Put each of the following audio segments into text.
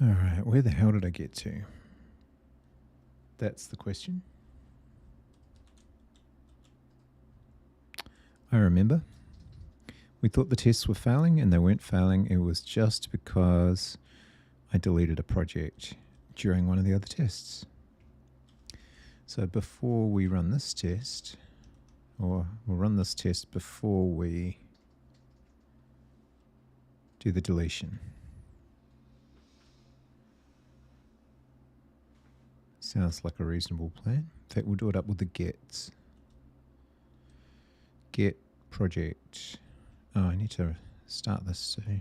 Alright, where the hell did I get to? That's the question. I remember. We thought the tests were failing, and they weren't failing. It was just because I deleted a project during one of the other tests. So before we run this test, or we'll run this test before we do the deletion. Sounds like a reasonable plan. In fact, we'll do it up with the gets. Get project. Oh, I need to start this too.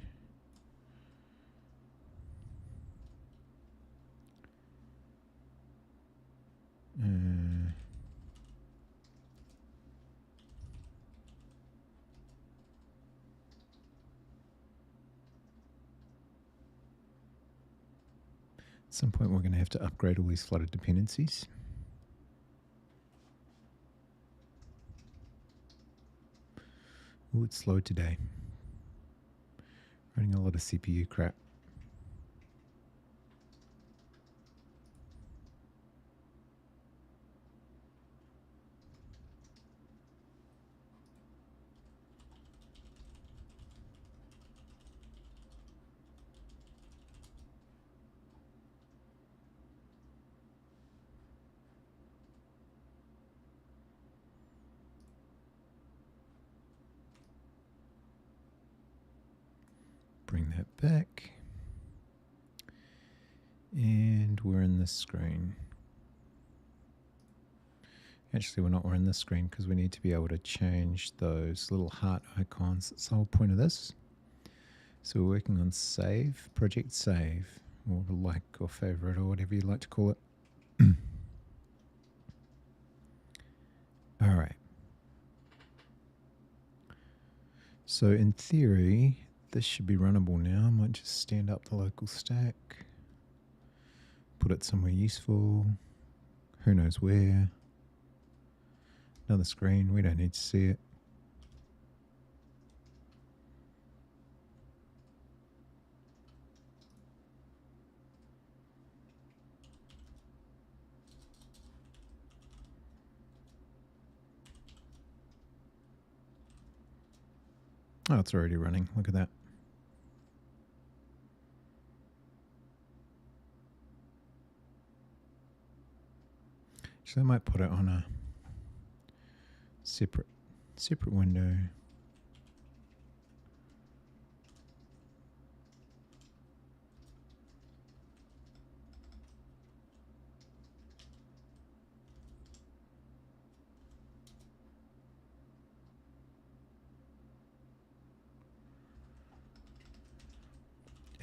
At some point, we're going to have to upgrade all these Flutter dependencies. Ooh, it's slow today. Running a lot of CPU crap. Bring that back. And we're in this screen. Actually, we're in this screen because we need to be able to change those little heart icons. That's the whole point of this. So we're working on save, project save, or like or favorite or whatever you like to call it. All right. So in theory, this should be runnable now. I might just stand up the local stack, put it somewhere useful. Who knows where? Another screen. We don't need to see it. Oh, it's already running. Look at that. So I might put it on a separate window.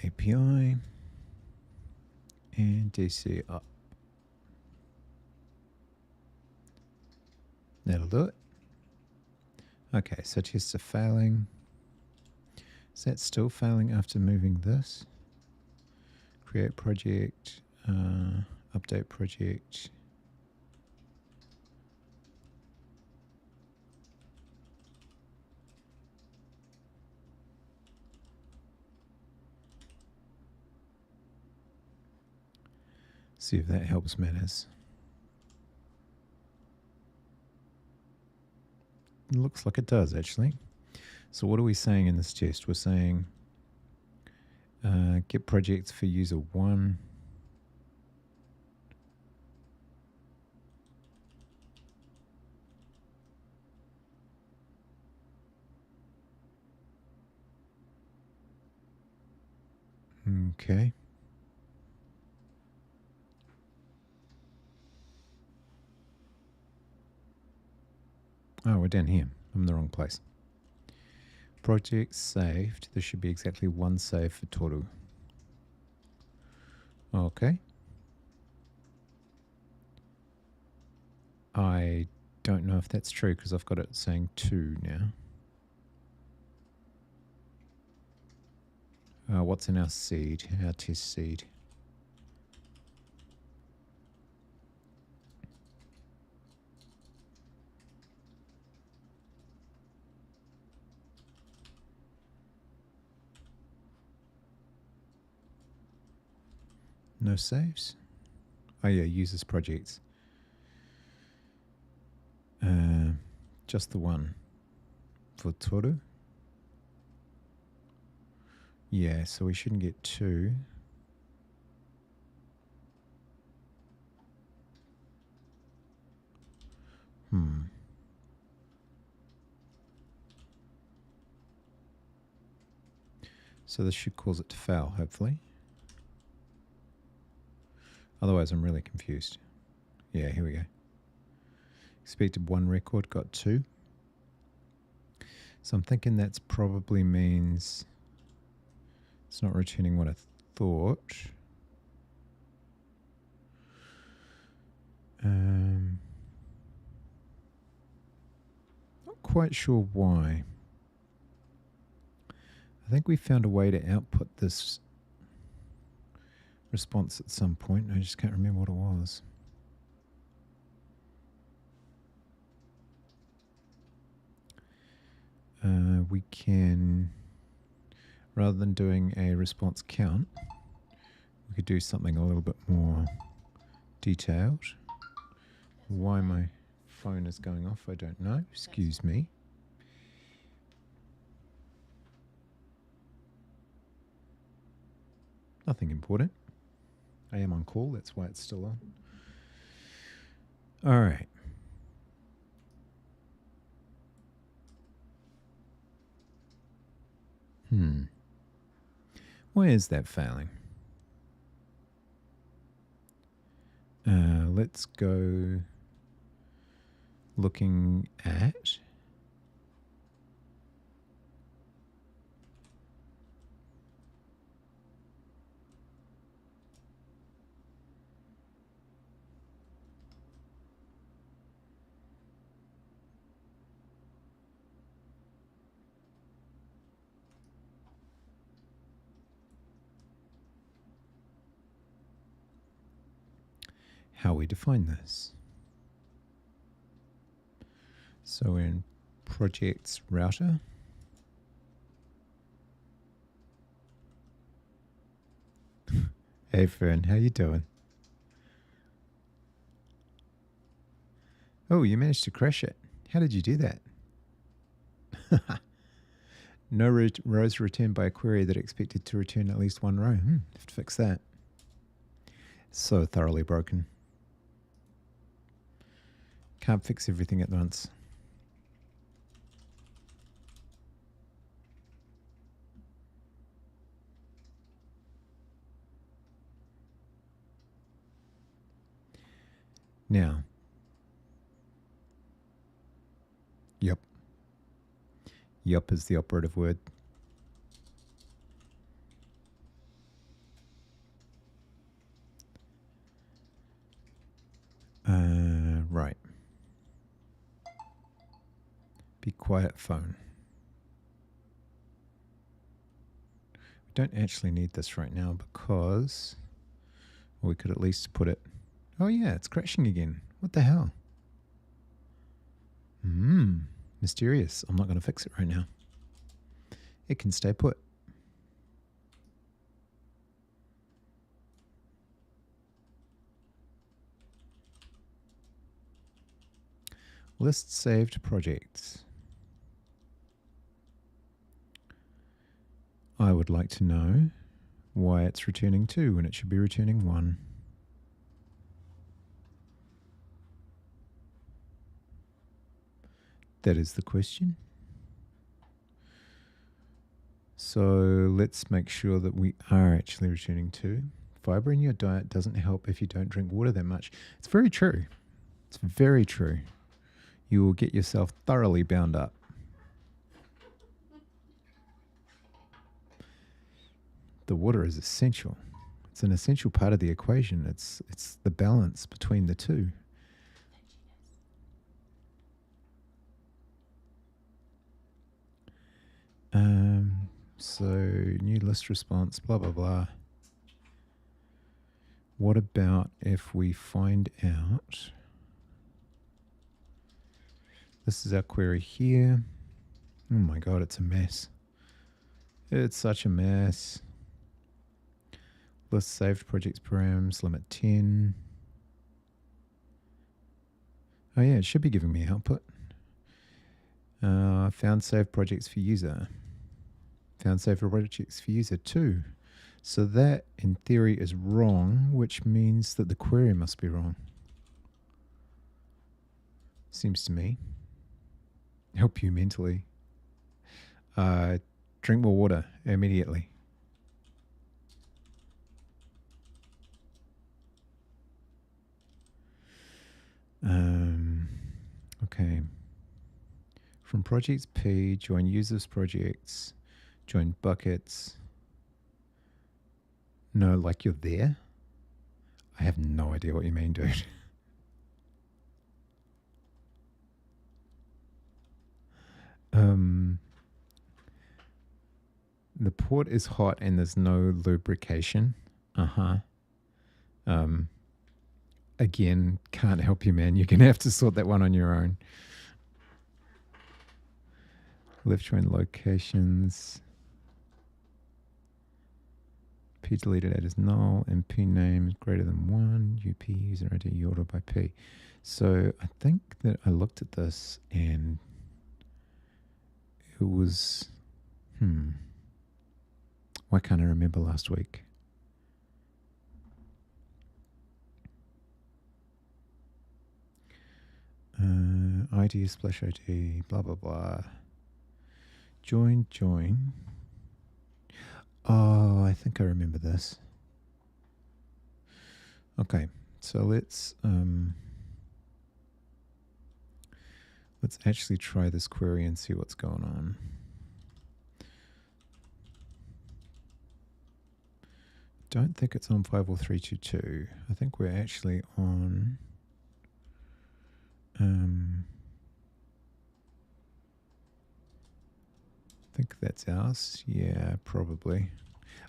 API and DC up. That'll do it. Okay, so tests are failing. Is that still failing after moving this? Create project, update project. See if that helps matters. It looks like it does, actually. So what are we saying in this test? We're saying get projects for user 1. Okay. Oh, we're down here. I'm in the wrong place. Project saved. There should be exactly one save for Toru. Okay. I don't know if that's true because I've got it saying 2 now. What's in our seed, our test seed? No saves? Oh yeah, users projects. Just the one. For Toru? Yeah, so we shouldn't get two. So this should cause it to fail, hopefully. Otherwise, I'm really confused. Yeah, here we go. Expected one record, got two. So I'm thinking that's probably means it's not returning what I thought. Not quite sure why. I think we found a way to output this response at some point. I just can't remember what it was. We can, rather than doing a response count, we could do something a little bit more detailed. Why my phone is going off, I don't know. Excuse me. Nothing important. I am on call, that's why it's still on. All right. Why is that failing? Let's go looking at how we define this. So we're in projects router. Hey Fern, how you doing? Oh, you managed to crash it. How did you do that? No rows returned by a query that expected to return at least one row. Have to fix that. So thoroughly broken. Can't fix everything at once. Now, yep. Yup is the operative word. Right. Be quiet, phone. We don't actually need this right now because we could at least put it... Oh yeah, it's crashing again. What the hell? Mysterious. I'm not going to fix it right now. It can stay put. List saved projects. I would like to know why it's returning 2 when it should be returning 1. That is the question. So let's make sure that we are actually returning 2. Fiber in your diet doesn't help if you don't drink water that much. It's very true. It's very true. You will get yourself thoroughly bound up. The water is essential. It's an essential part of the equation. It's the balance between the two. So new list response, blah, blah, blah. What about if we find out... This is our query here. Oh my God, it's a mess. It's such a mess. List saved projects params, limit 10. Oh yeah, it should be giving me output. Found saved projects for user. Found saved projects for user 2. So that, in theory, is wrong, which means that the query must be wrong. Seems to me. Help you mentally. Drink more water immediately. Okay. From projects P, join users projects, join buckets. No, like you're there? I have no idea what you mean, dude. The port is hot and there's no lubrication. Again, can't help you, man. You're going to have to sort that one on your own. Left join locations. P deleted at is null and P name is greater than 1. UP user ID order by P. So I think that I looked at this and it was, why can't I remember last week? ID, splash ID, blah, blah, blah. Join. Oh, I think I remember this. Okay, so let's actually try this query and see what's going on. Don't think it's on 54322. I think we're actually on I think that's ours. Yeah, probably.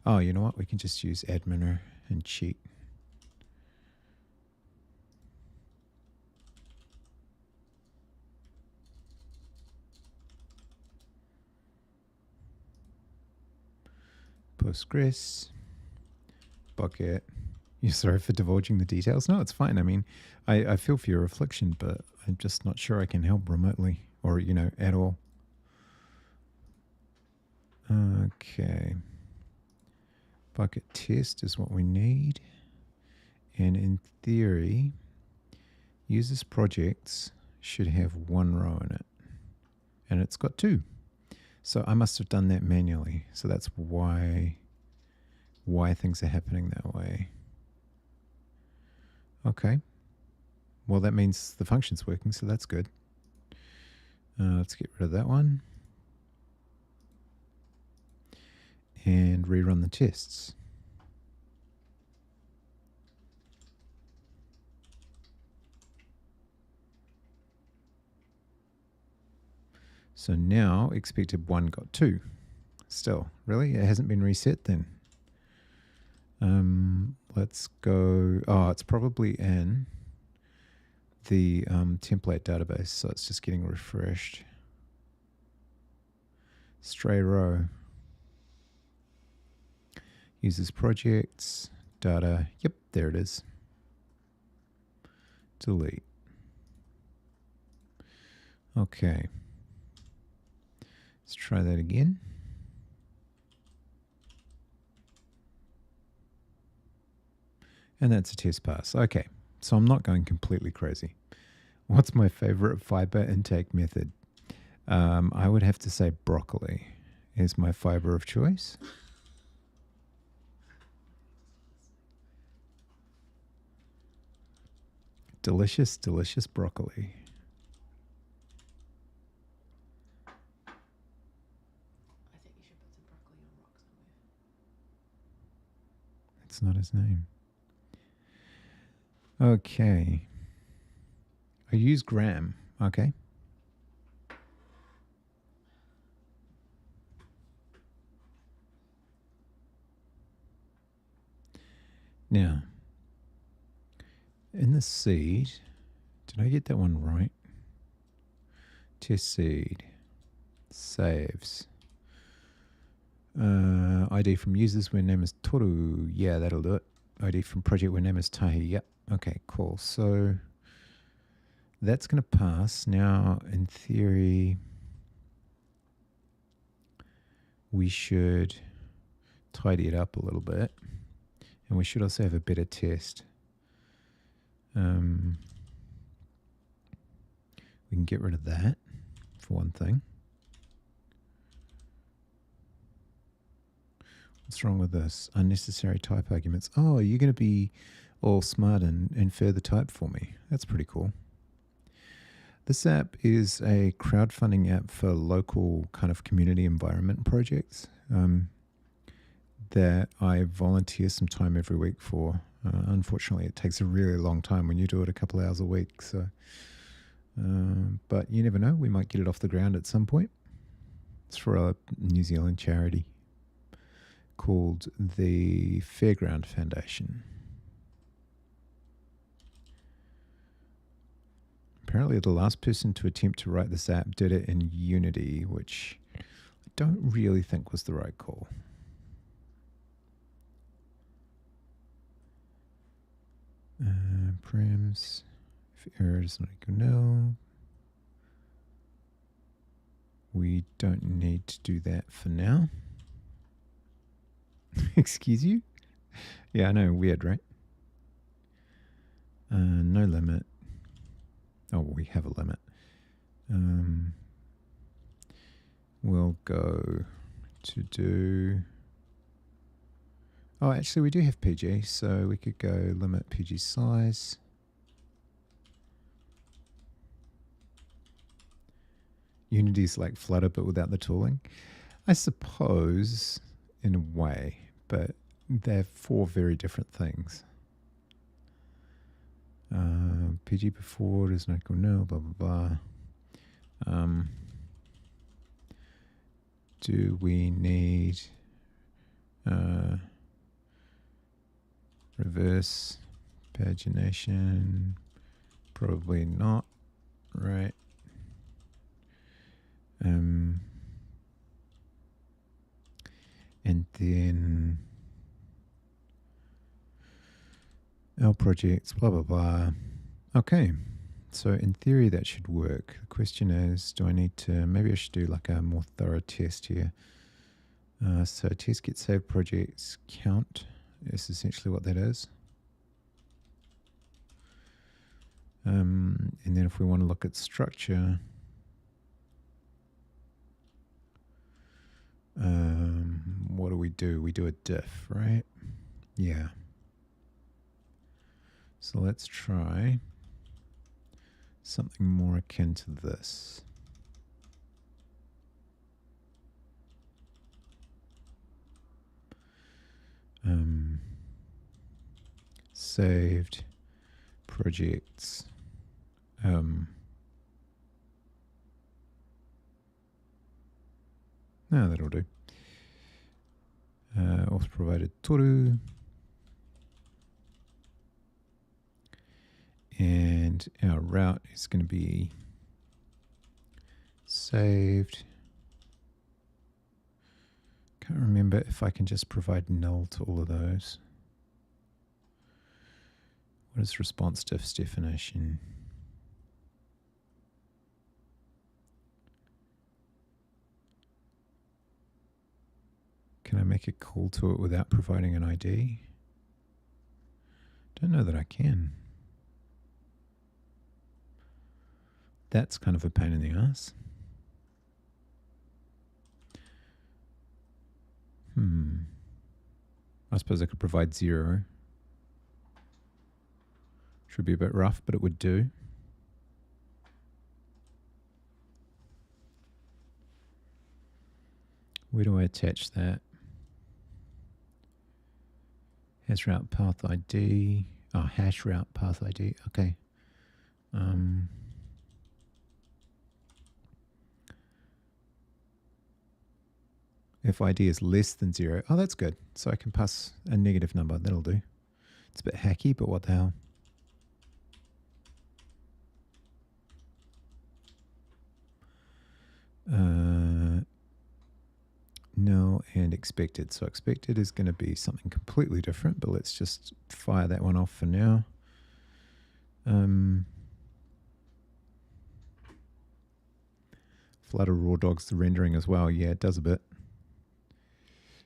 Oh, you know what? We can just use adminer and cheat. Postgres, bucket. You're sorry for divulging the details. No, it's fine. I mean, I feel for your affliction, but I'm just not sure I can help remotely or, at all. Okay. Bucket test is what we need. And in theory, users projects should have 1 row in it. And it's got 2. So I must have done that manually. So that's why things are happening that way. Okay. Well, that means the function's working, so that's good. Let's get rid of that one. And rerun the tests. So now expected 1 got 2. Still, really? It hasn't been reset then? Let's go. Oh, it's probably in the template database, so it's just getting refreshed. Stray row. Users projects, data. Yep, there it is. Delete. Okay. Let's try that again. And that's a test pass. Okay, so I'm not going completely crazy. What's my favorite fiber intake method? I would have to say broccoli is my fiber of choice. Delicious, delicious broccoli. I think you should put some broccoli on rock somewhere. That's not his name. Okay. I use gram. Okay. Now, in the seed, did I get that one right? Test seed. Saves. ID from users where name is Toru. Yeah, that'll do it. ID from project where name is Tahi. Yep. Okay, cool. So that's going to pass. Now, in theory, we should tidy it up a little bit. And we should also have a better test. We can get rid of that, for one thing. What's wrong with this? Unnecessary type arguments. Oh, you're going to be all smart and infer the type for me. That's pretty cool. This app is a crowdfunding app for local kind of community environment projects that I volunteer some time every week for. Unfortunately, it takes a really long time when you do it a couple hours a week. So, but you never know. We might get it off the ground at some point. It's for a New Zealand charity called the Fairground Foundation. Apparently the last person to attempt to write this app did it in Unity, which I don't really think was the right call. Params, if error is not equal null, we don't need to do that for now. Excuse you? Yeah, I know, weird, right? No limit. Oh, we have a limit. We'll go to do... Oh, actually, we do have PG, so we could go limit PG size. Unity's like Flutter, but without the tooling. I suppose, in a way, but they're four very different things. PG before does not equal no, blah, blah, blah. Do we need reverse pagination? Probably not, right? And then our projects, blah, blah, blah. Okay, so in theory that should work. The question is, do I need to, maybe I should do like a more thorough test here. So test get saved projects count is essentially what that is. And then if we want to look at structure, what do? We do a diff, right? Yeah. So let's try something more akin to this. Saved projects. No, that'll do. Auth provided Toru. And our route is going to be saved. Can't remember if I can just provide null to all of those. What is response diff's definition? Can I make a call to it without providing an ID? Don't know that I can. That's kind of a pain in the ass. I suppose I could provide 0. Should be a bit rough, but it would do. Where do I attach that? Hash route path ID. Oh, hash route path ID. Okay. If ID is less than 0. Oh, that's good. So I can pass a negative number. That'll do. It's a bit hacky, but what the hell? Null and expected. So expected is going to be something completely different, but let's just fire that one off for now. Flutter raw dogs the rendering as well. Yeah, it does a bit.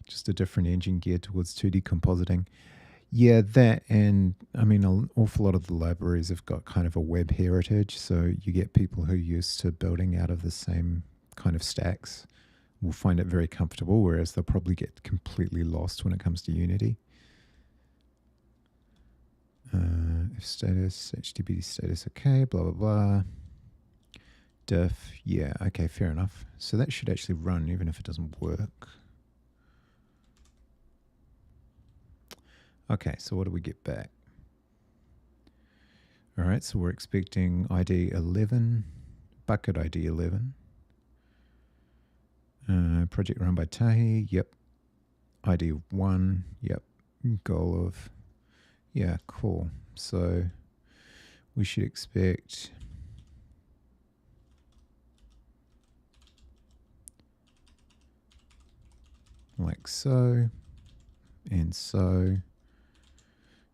Just a different engine geared towards 2D compositing. Yeah, that, and I mean, an awful lot of the libraries have got kind of a web heritage. So you get people who are used to building out of the same kind of stacks will find it very comfortable, whereas they'll probably get completely lost when it comes to Unity. If status, HTTP status, okay, blah, blah, blah. Diff, yeah, okay, fair enough. So that should actually run even if it doesn't work. Okay, so what do we get back? All right, so we're expecting ID 11, bucket ID 11. Project run by Tahi, yep. ID 1, yep. Goal of, yeah, cool. So we should expect like so, and so,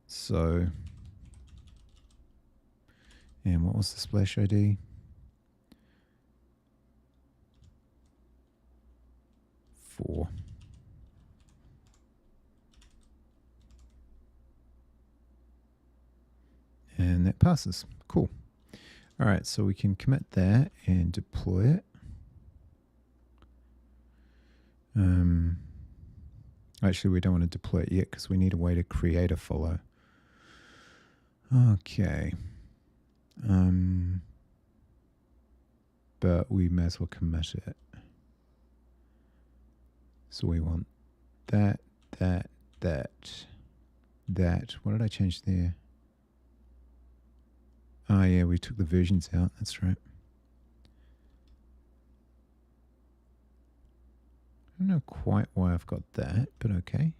so. And what was the splash ID? 4. And that passes. Cool. All right, so we can commit that and deploy it. Actually, we don't want to deploy it yet because we need a way to create a follow. Okay. But we may as well commit it. So we want that. What did I change there? Oh, yeah, we took the versions out. That's right. I don't know quite why I've got that, but okay.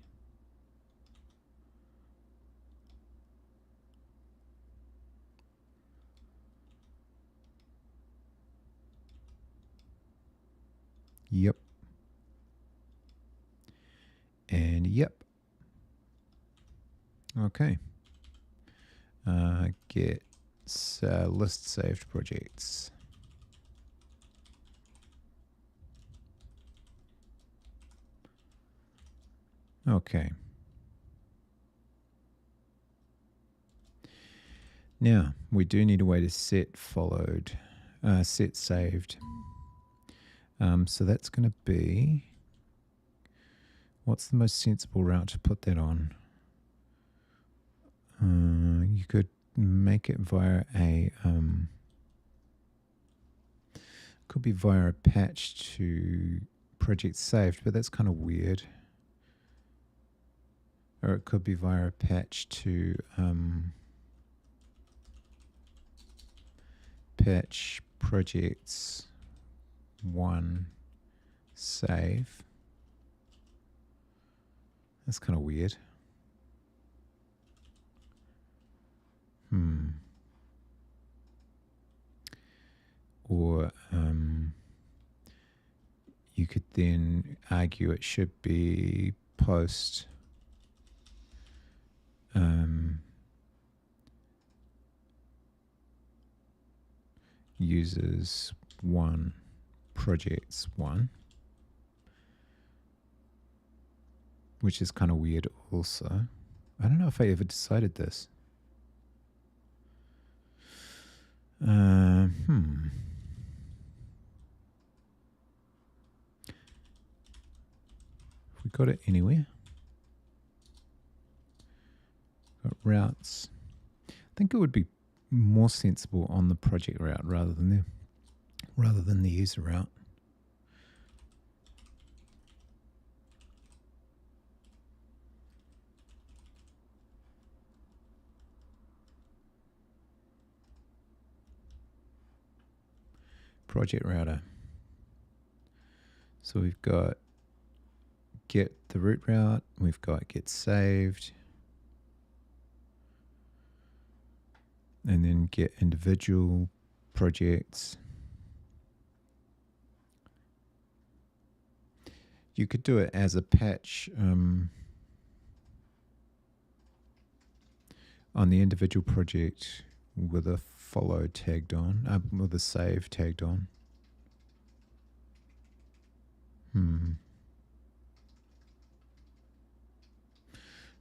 Yep. And yep. Okay. Get list saved projects. Okay. Now, we do need a way to set followed, set saved. So that's going to be, what's the most sensible route to put that on? You could make it via a, could be via a patch to project saved, but that's kind of weird. Or it could be via a patch to patch projects 1 save. That's kind of weird. Or you could then argue it should be post users 1 projects 1, which is kind of weird also. I don't know if I ever decided this. Have we got it anywhere? Got routes. I think it would be more sensible on the project route rather than the user route. Project router. So we've got get the root route, we've got get saved, and then get individual projects. You could do it as a patch on the individual project with a follow tagged on, with a save tagged on.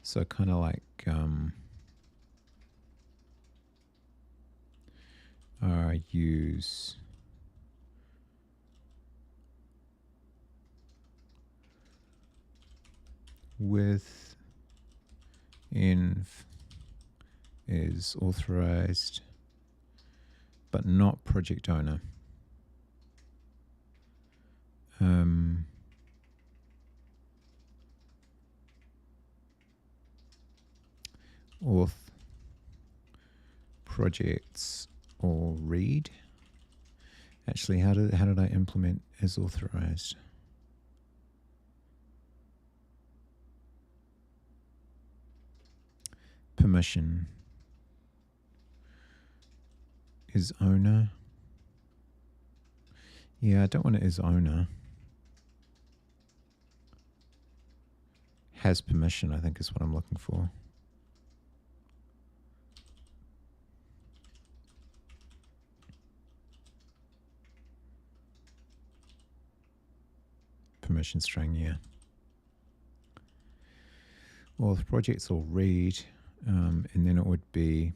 So kind of like use with env is authorized but not project owner. Auth projects or read. Actually, how did I implement is authorized? Permission is owner. Yeah, I don't want it as owner. Has permission, I think is what I'm looking for. Permission string, yeah. Auth projects will read, and then it would be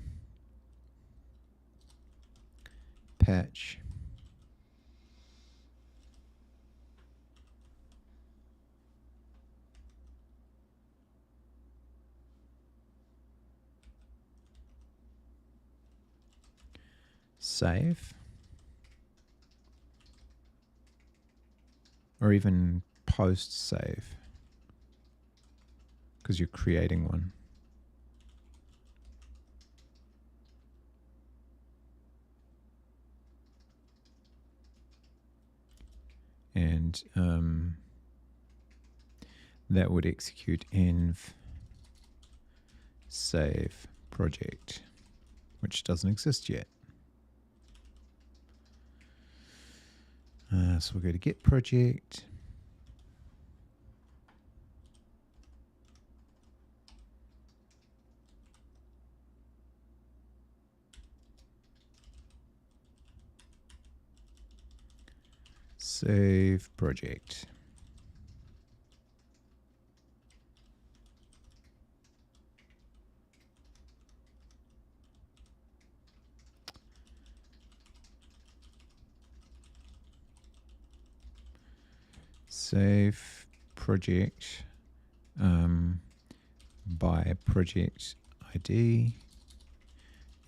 patch save, or even post save, because you're creating one. And that would execute env save project, which doesn't exist yet. So we'll go to get project. Save project. Save project by project ID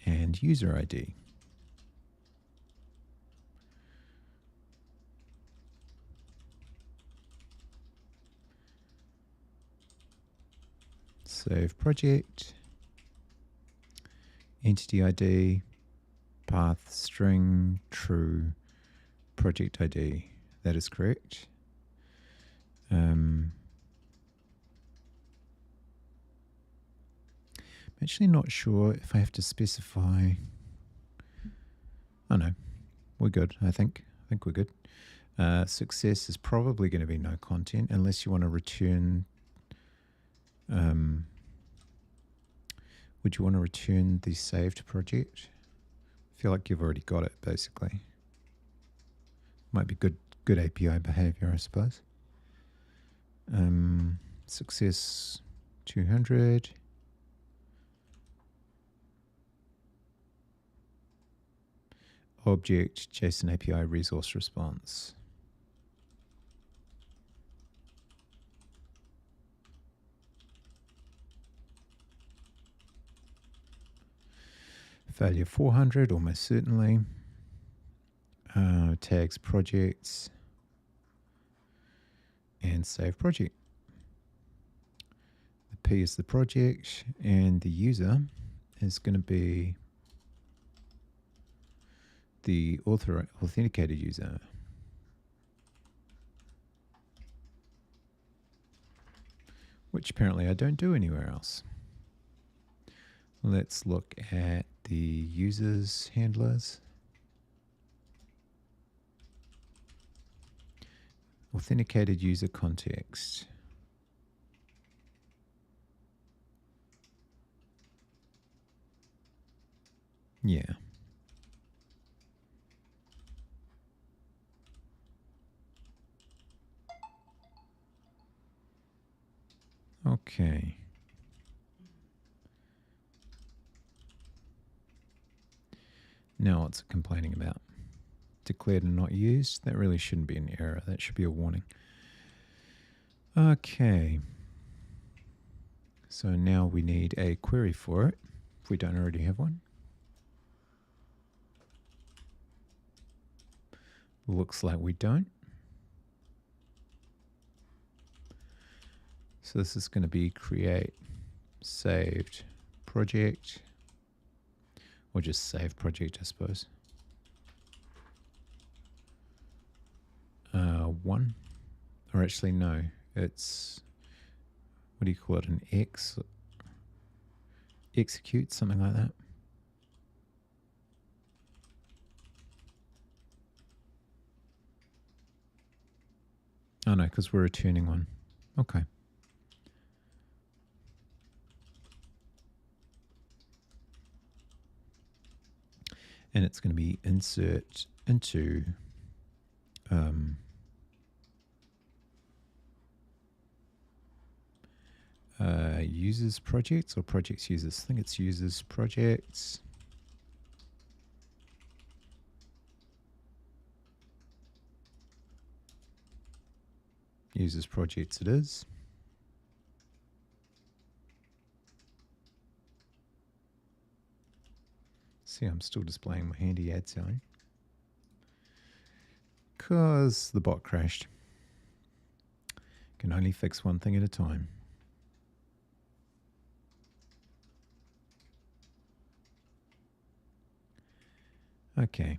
and user ID. Save project, entity ID, path string, true, project ID. That is correct. I'm actually not sure if I have to specify. Oh no, we're good, I think. I think we're good. Success is probably going to be no content unless you want to return. Would you want to return the saved project? I feel like you've already got it, basically. Might be good API behavior, I suppose. Success 200. Object JSON API resource response. Failure 400, almost certainly. Tags projects and save project. The P is the project and the user is going to be the authenticated user. Which apparently I don't do anywhere else. Let's look at the users handlers. Authenticated user context. Yeah. Okay. Now what's it complaining about? Declared and not used. That really shouldn't be an error. That should be a warning. Okay. So now we need a query for it, if we don't already have one. Looks like we don't. So this is going to be create saved project, or just save project, I suppose. 1, or actually no, it's, what do you call it, an execute, something like that. Oh no, because we're returning one. Okay. And it's going to be insert into users projects or projects users. I think it's users projects. Users projects it is. See, I'm still displaying my handy ad sign because the bot crashed. Can only fix one thing at a time. Okay.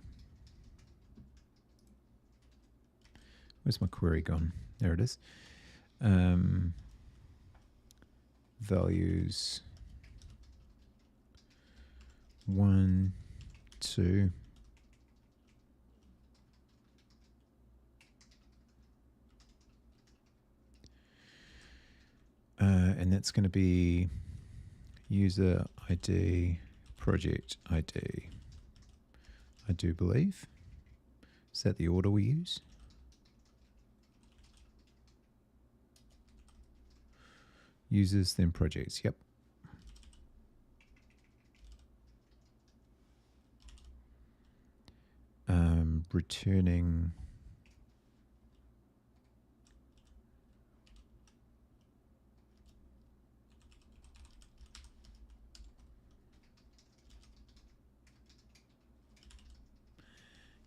Where's my query gone? There it is. Values 1, 2. And that's going to be user ID, project ID. I do believe. Is that the order we use? Users, then projects. Yep. Returning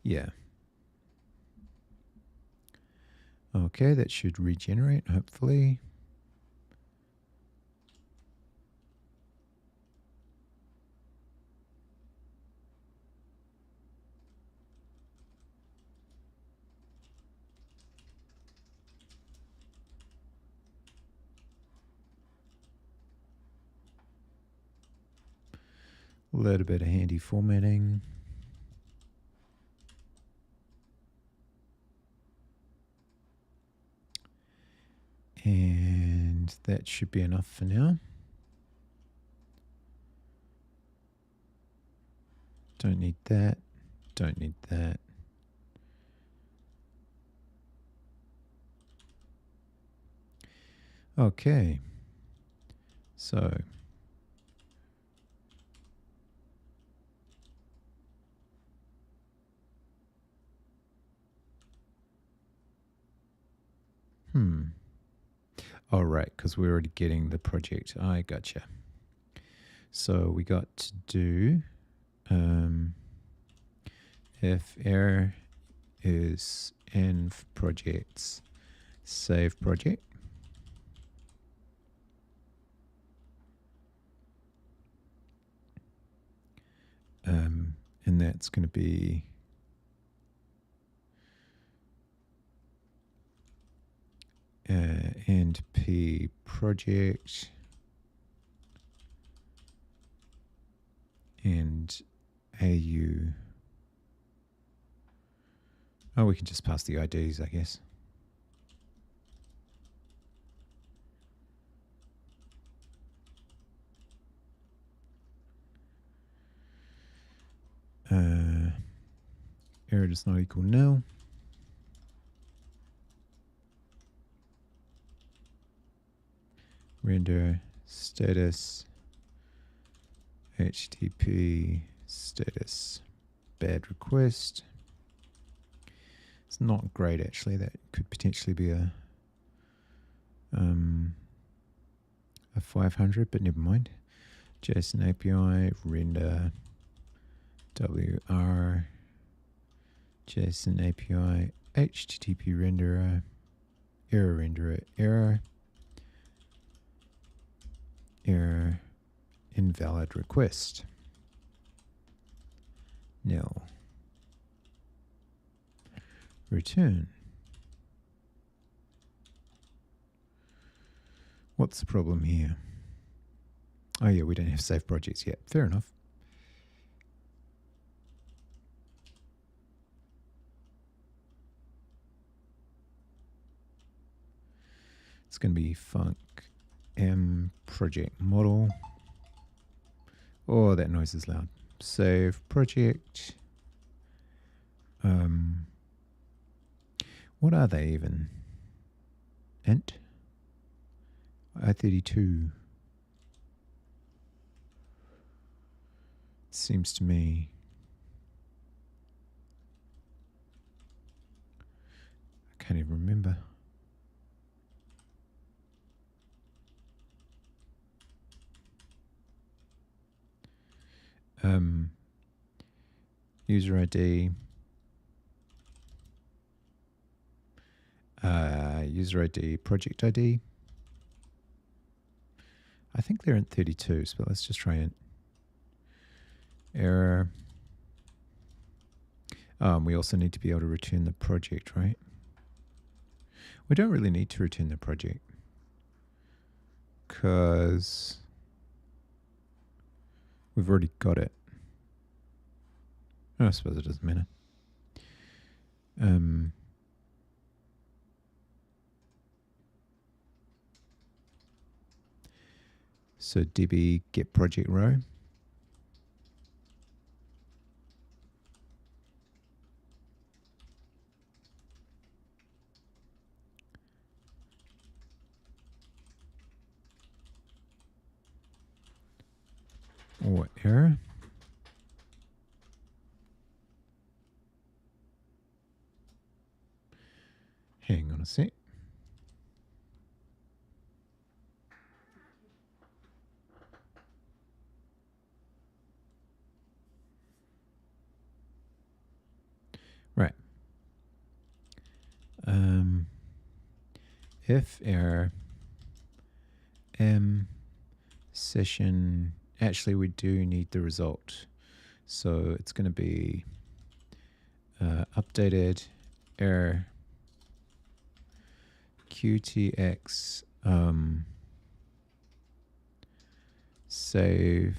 yeah. Okay, that should regenerate, hopefully. A little bit of handy formatting. And that should be enough for now. Don't need that. Don't need that. Okay. So oh, right, because we're already getting the project. I gotcha. So we got to do if error is env projects save project. And that's going to be and p project and au. Oh, we can just pass the IDs, I guess. error does not equal nil. Render status HTTP status bad request. It's not great actually. That could potentially be a 500, but never mind. JSON API render WR JSON API HTTP renderer error renderer error invalid request nil. Return. What's the problem here? Oh yeah, we don't have saved projects yet. Fair enough. It's going to be func m project model. Oh, that noise is loud. Save project. What are they even? Int? I32. Seems to me. I can't even remember. User ID. User ID, project ID. I think they're in 32s, but let's just try it. Error. We also need to be able to return the project, right? We don't really need to return the project because we've already got it. I suppose it doesn't matter. So db get project row. Or error. Hang on a sec. Right. If error m session, actually we do need the result. So it's going to be updated error qtx save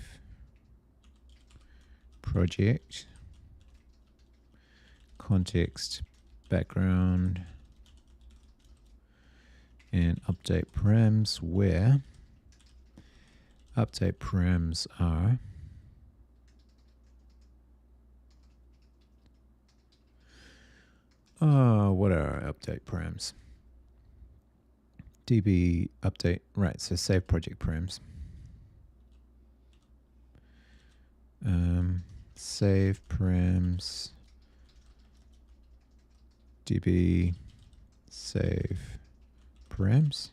project context background and update params, where update params are what are our update params? db update, right, so save project params. Save params db save params,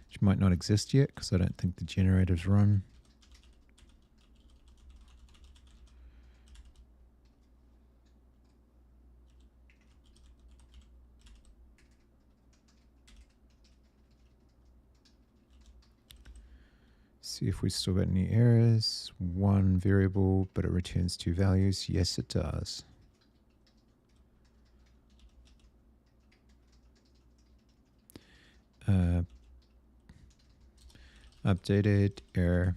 which might not exist yet because I don't think the generator's run. See if we still got any errors. One variable, but it returns two values. Yes, it does. Updated error.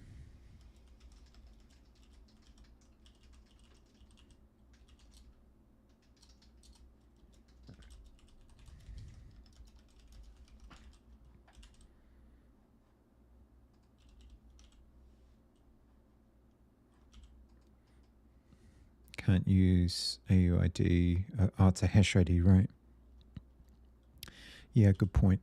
Can't use AUID. Oh, it's a hash ID, right? Yeah, good point.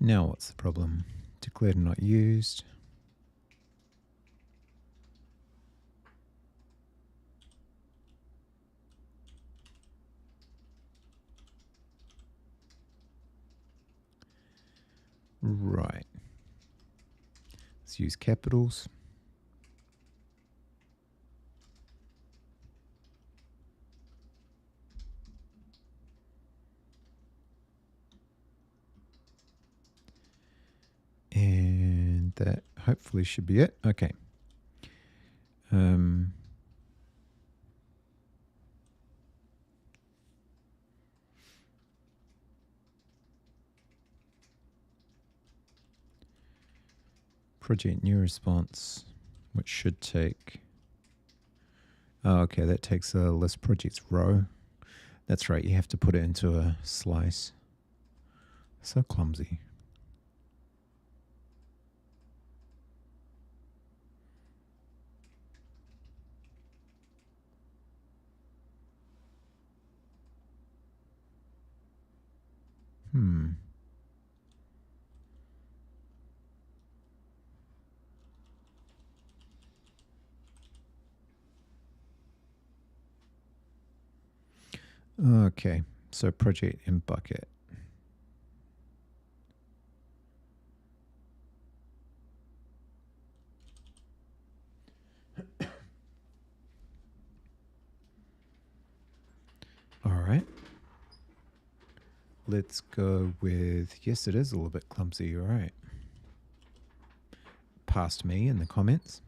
Now what's the problem? Declared and not used. Right. Let's use capitals. And that hopefully should be it. Okay. Project new response, which should take... Oh, okay, that takes a list projects row. That's right, you have to put it into a slice. So clumsy. Okay, so project in bucket. All right. Let's go with, yes, it is a little bit clumsy. All right. Past me in the comments.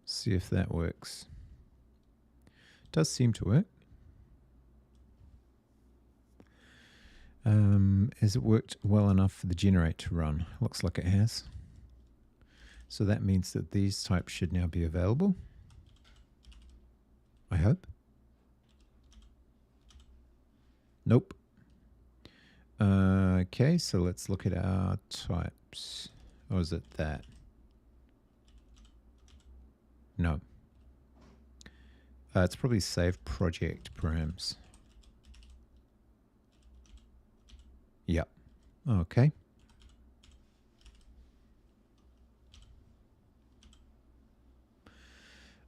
See if that works. Does seem to work. Has it worked well enough for the generate to run? Looks like it has. So that means that these types should now be available. I hope. Nope. Okay, so let's look at our types. Or is it that? No. It's probably save project params. Yep. Okay.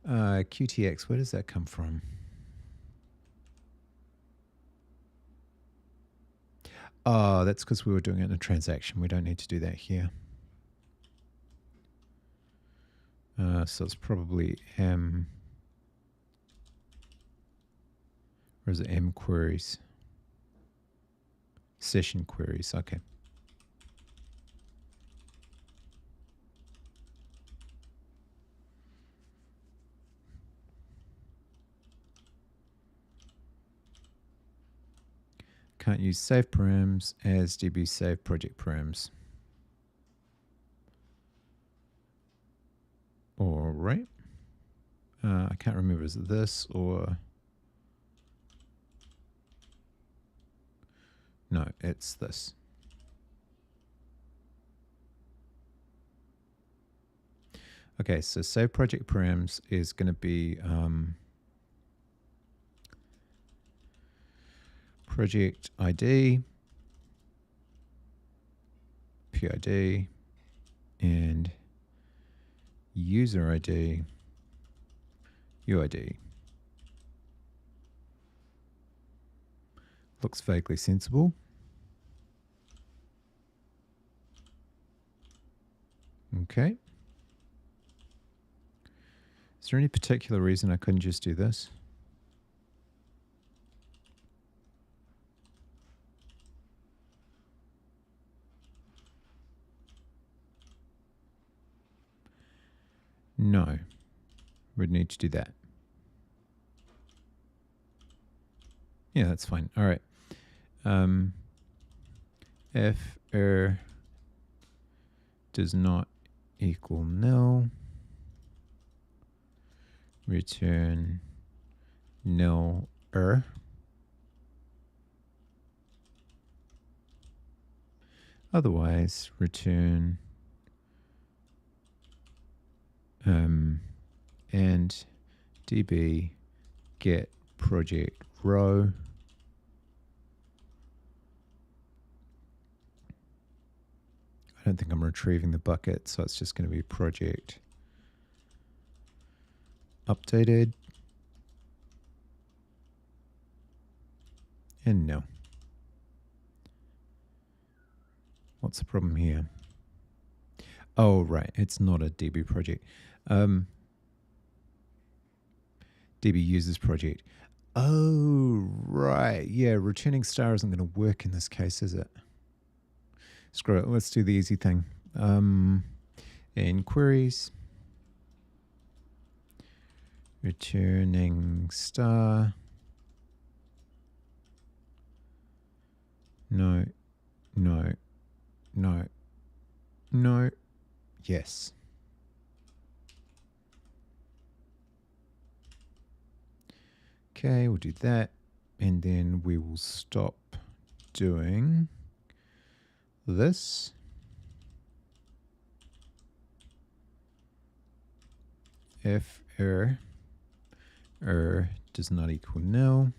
QTX, where does that come from? Oh, that's because we were doing it in a transaction. We don't need to do that here. So it's probably M. Or is it M queries? Session queries, okay. Can't use save params as db save project params. All right. I can't remember, is it this or... No, it's this. Okay, so save project params is going to be project ID, PID, and user ID, UID. Looks vaguely sensible. Okay. Is there any particular reason I couldn't just do this? No, we'd need to do that. Yeah, that's fine. All right. If error does not equal nil, return nil error. Otherwise, return and db get project row. I don't think I'm retrieving the bucket, so it's just going to be project updated. And no. What's the problem here? Oh, right. It's not a DB project. DB users project. Oh, right. Yeah, returning star isn't going to work in this case, is it? Screw it. Let's do the easy thing. In queries, returning star. No, no, no, no, yes. Okay, we'll do that. And then we will stop doing this. If error does not equal nil,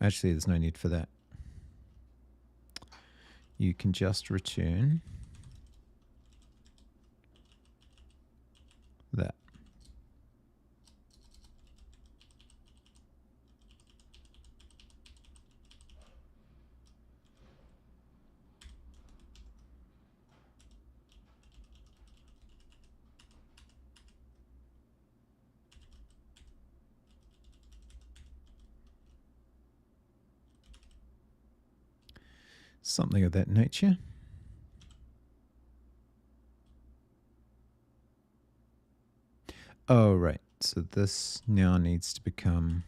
actually there's no need for that. You can just return that. Something of that nature. Oh, right. So this now needs to become...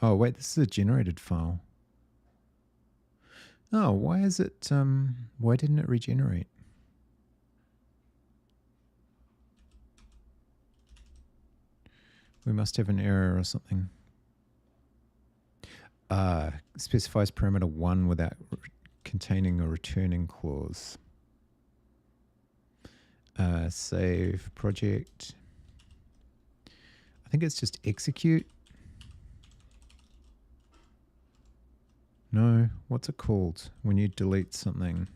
Oh, wait, this is a generated file. Oh, why is it... why didn't it regenerate? We must have an error or something. Specifies parameter 1 without containing a returning clause. Save project. I think it's just execute. No, what's it called when you delete something?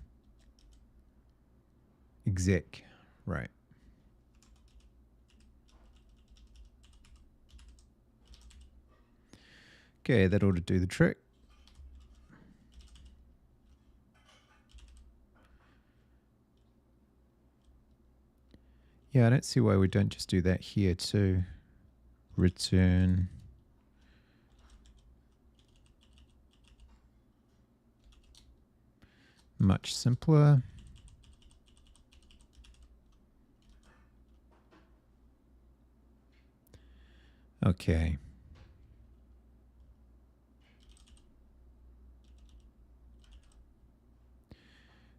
Exec, right. Okay, that ought to do the trick. Yeah, I don't see why we don't just do that here too. Return. Much simpler. Okay.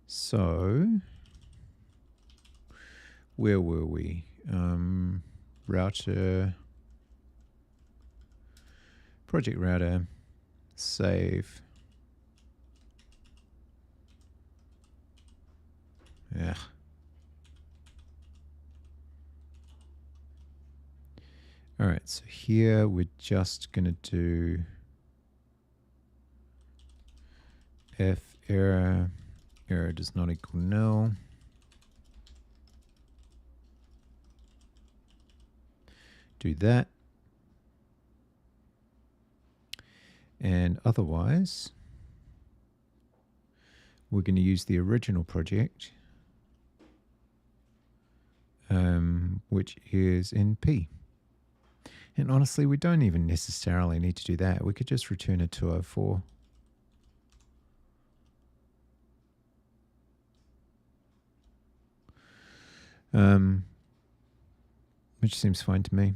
So, where were we? Router, project router, save. Yeah. All right, so here we're just going to do if error does not equal nil. Do that. And otherwise, we're going to use the original project. which is in P. And honestly, we don't even necessarily need to do that. We could just return a 204. Which seems fine to me.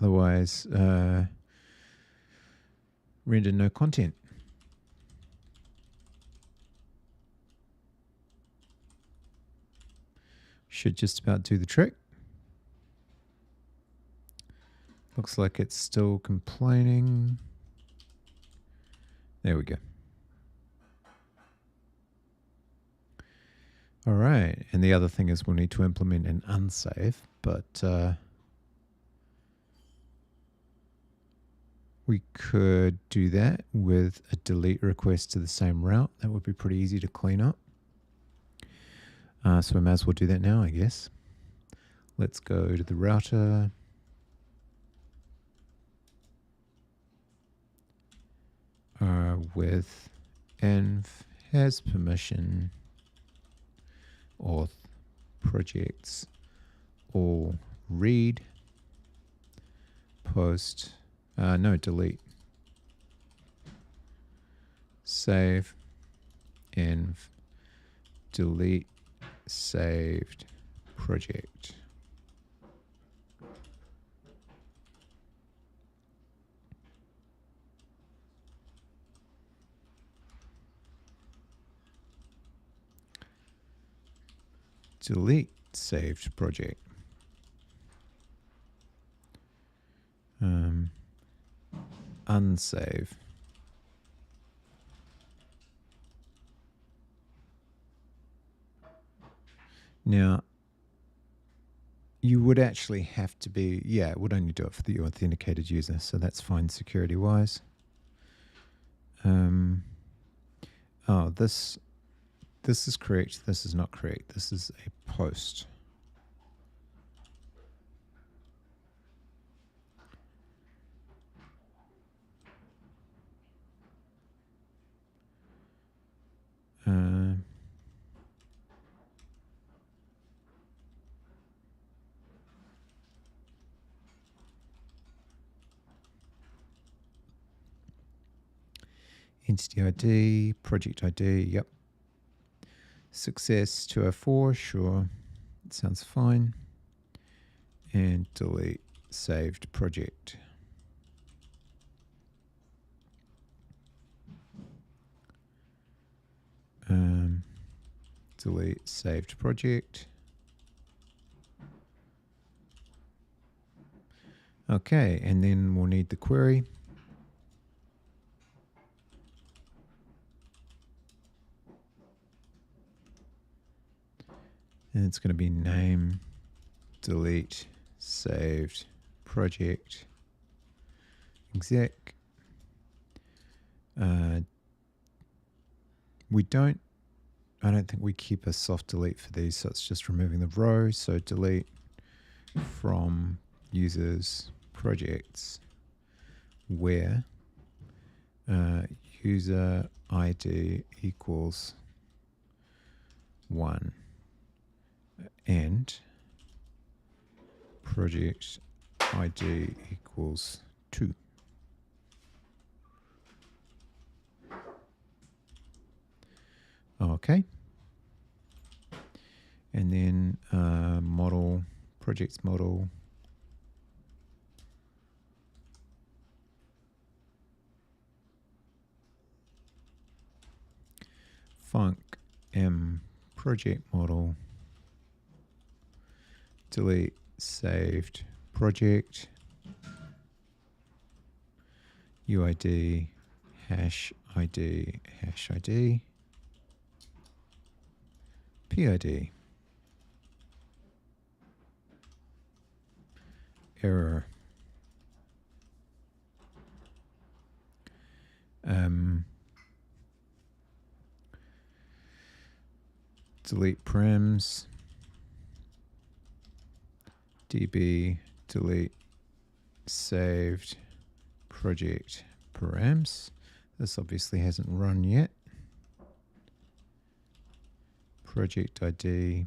Otherwise, render no content. Should just about do the trick. Looks like it's still complaining. There we go. All right, and the other thing is we'll need to implement an unsave, but we could do that with a delete request to the same route. That would be pretty easy to clean up. So we may as well do that now, I guess. Let's go to the router. With env has permission auth projects all read post no delete save env delete saved project. Delete saved project. Unsave. Now, you would actually have to be, yeah, it would only do it for the authenticated user, so that's fine security-wise. Oh, this is correct. This is not correct. This is a post. Entity ID, project ID, yep. Success 204, sure. It sounds fine. And delete saved project. Delete saved project. Okay, and then we'll need the query. And it's going to be name, delete, saved, project, exec. I don't think we keep a soft delete for these, so it's just removing the row. So delete from users projects where user ID equals 1 and project ID equals 2. Okay. And then model, projects model. Func m project model. Delete saved project. UID hash ID hash ID. PID. Error. Delete params. DB delete saved project params. This obviously hasn't run yet. Project ID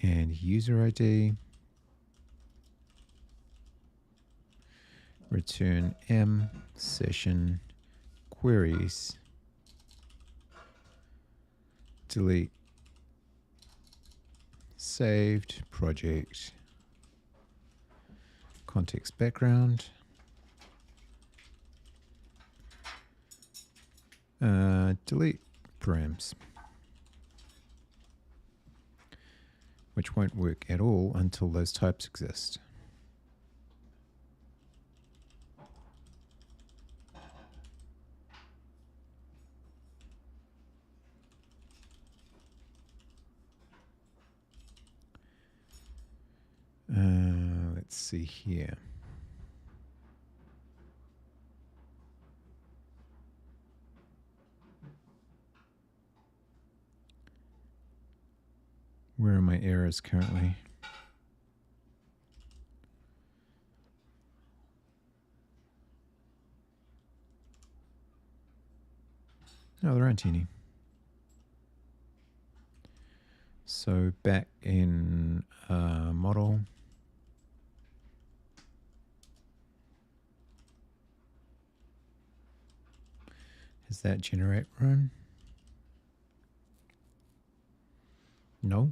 and user ID. Return m session queries. Delete saved project. Context background. Delete params, which won't work at all until those types exist. Let's see here. Where are my errors currently? No, there aren't any. So back in model, is that generate run? No.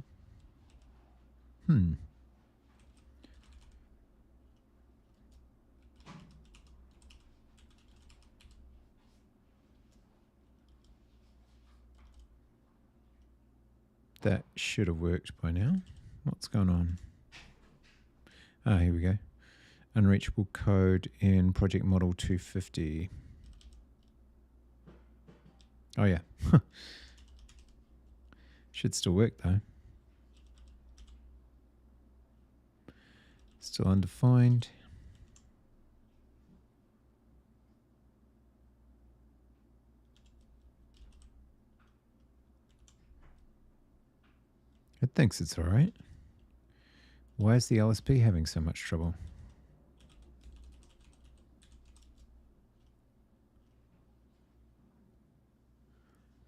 That should have worked by now. What's going on? Ah, here we go. Unreachable code in project model 250. Oh yeah. Should still work though. Still undefined. It thinks it's all right. Why is the LSP having so much trouble?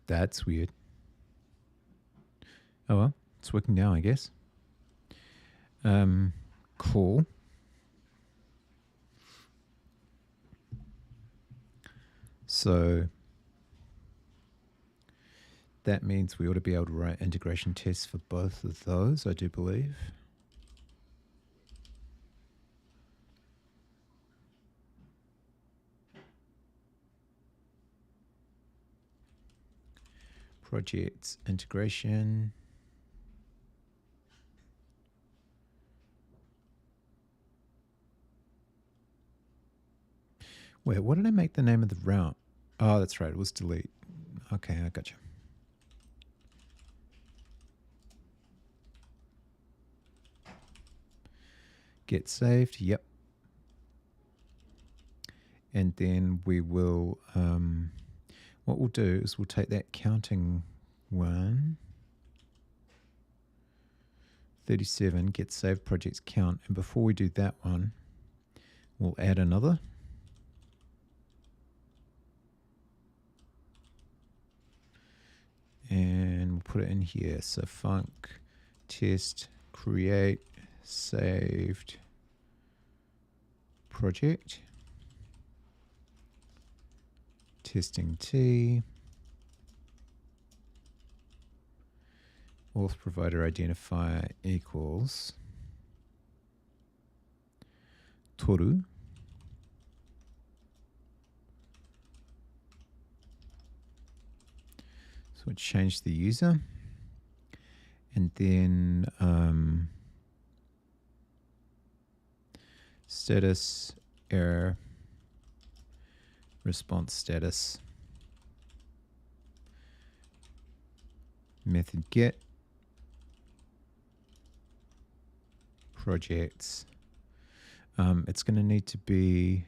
That's weird. Oh well, it's working now, I guess. Cool. So that means we ought to be able to write integration tests for both of those, I do believe. Projects integration. Wait, what did I make the name of the route? Oh, that's right. It was delete. Okay, I gotcha. Get saved. Yep. And then we will, what we'll do is we'll take that counting one, 37, get saved projects count. And before we do that one, we'll add another. And we'll put it in here. So func test create saved project testing T auth provider identifier equals toru. So we'll change the user, and then status error response status method get projects. It's going to need to be,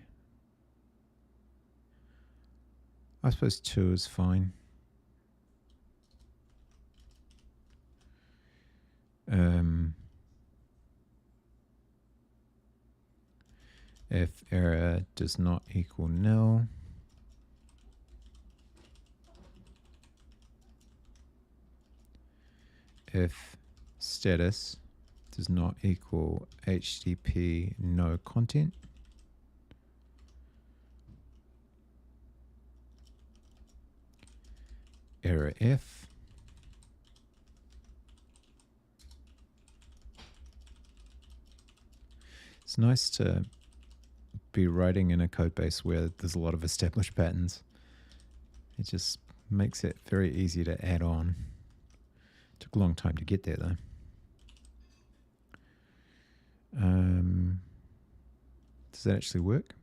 I suppose 2 is fine. If error does not equal nil, if status does not equal HTTP no content, error F. It's nice to be writing in a code base where there's a lot of established patterns. It just makes it very easy to add on. Took a long time to get there though. Does that actually work?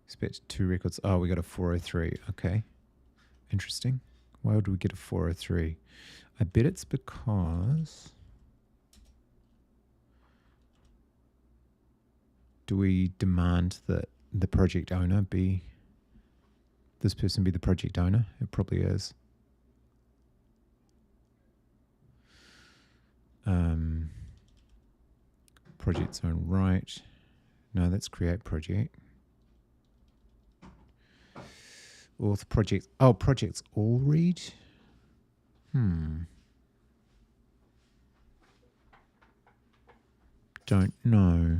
Expect 2 records. Oh, we got a 403. Okay. Interesting. Why would we get a 403? I bet it's because... Do we demand that the project owner be... this person be the project owner? It probably is. Project's own right. No, that's create project. Auth project. Oh, projects all read? Don't know.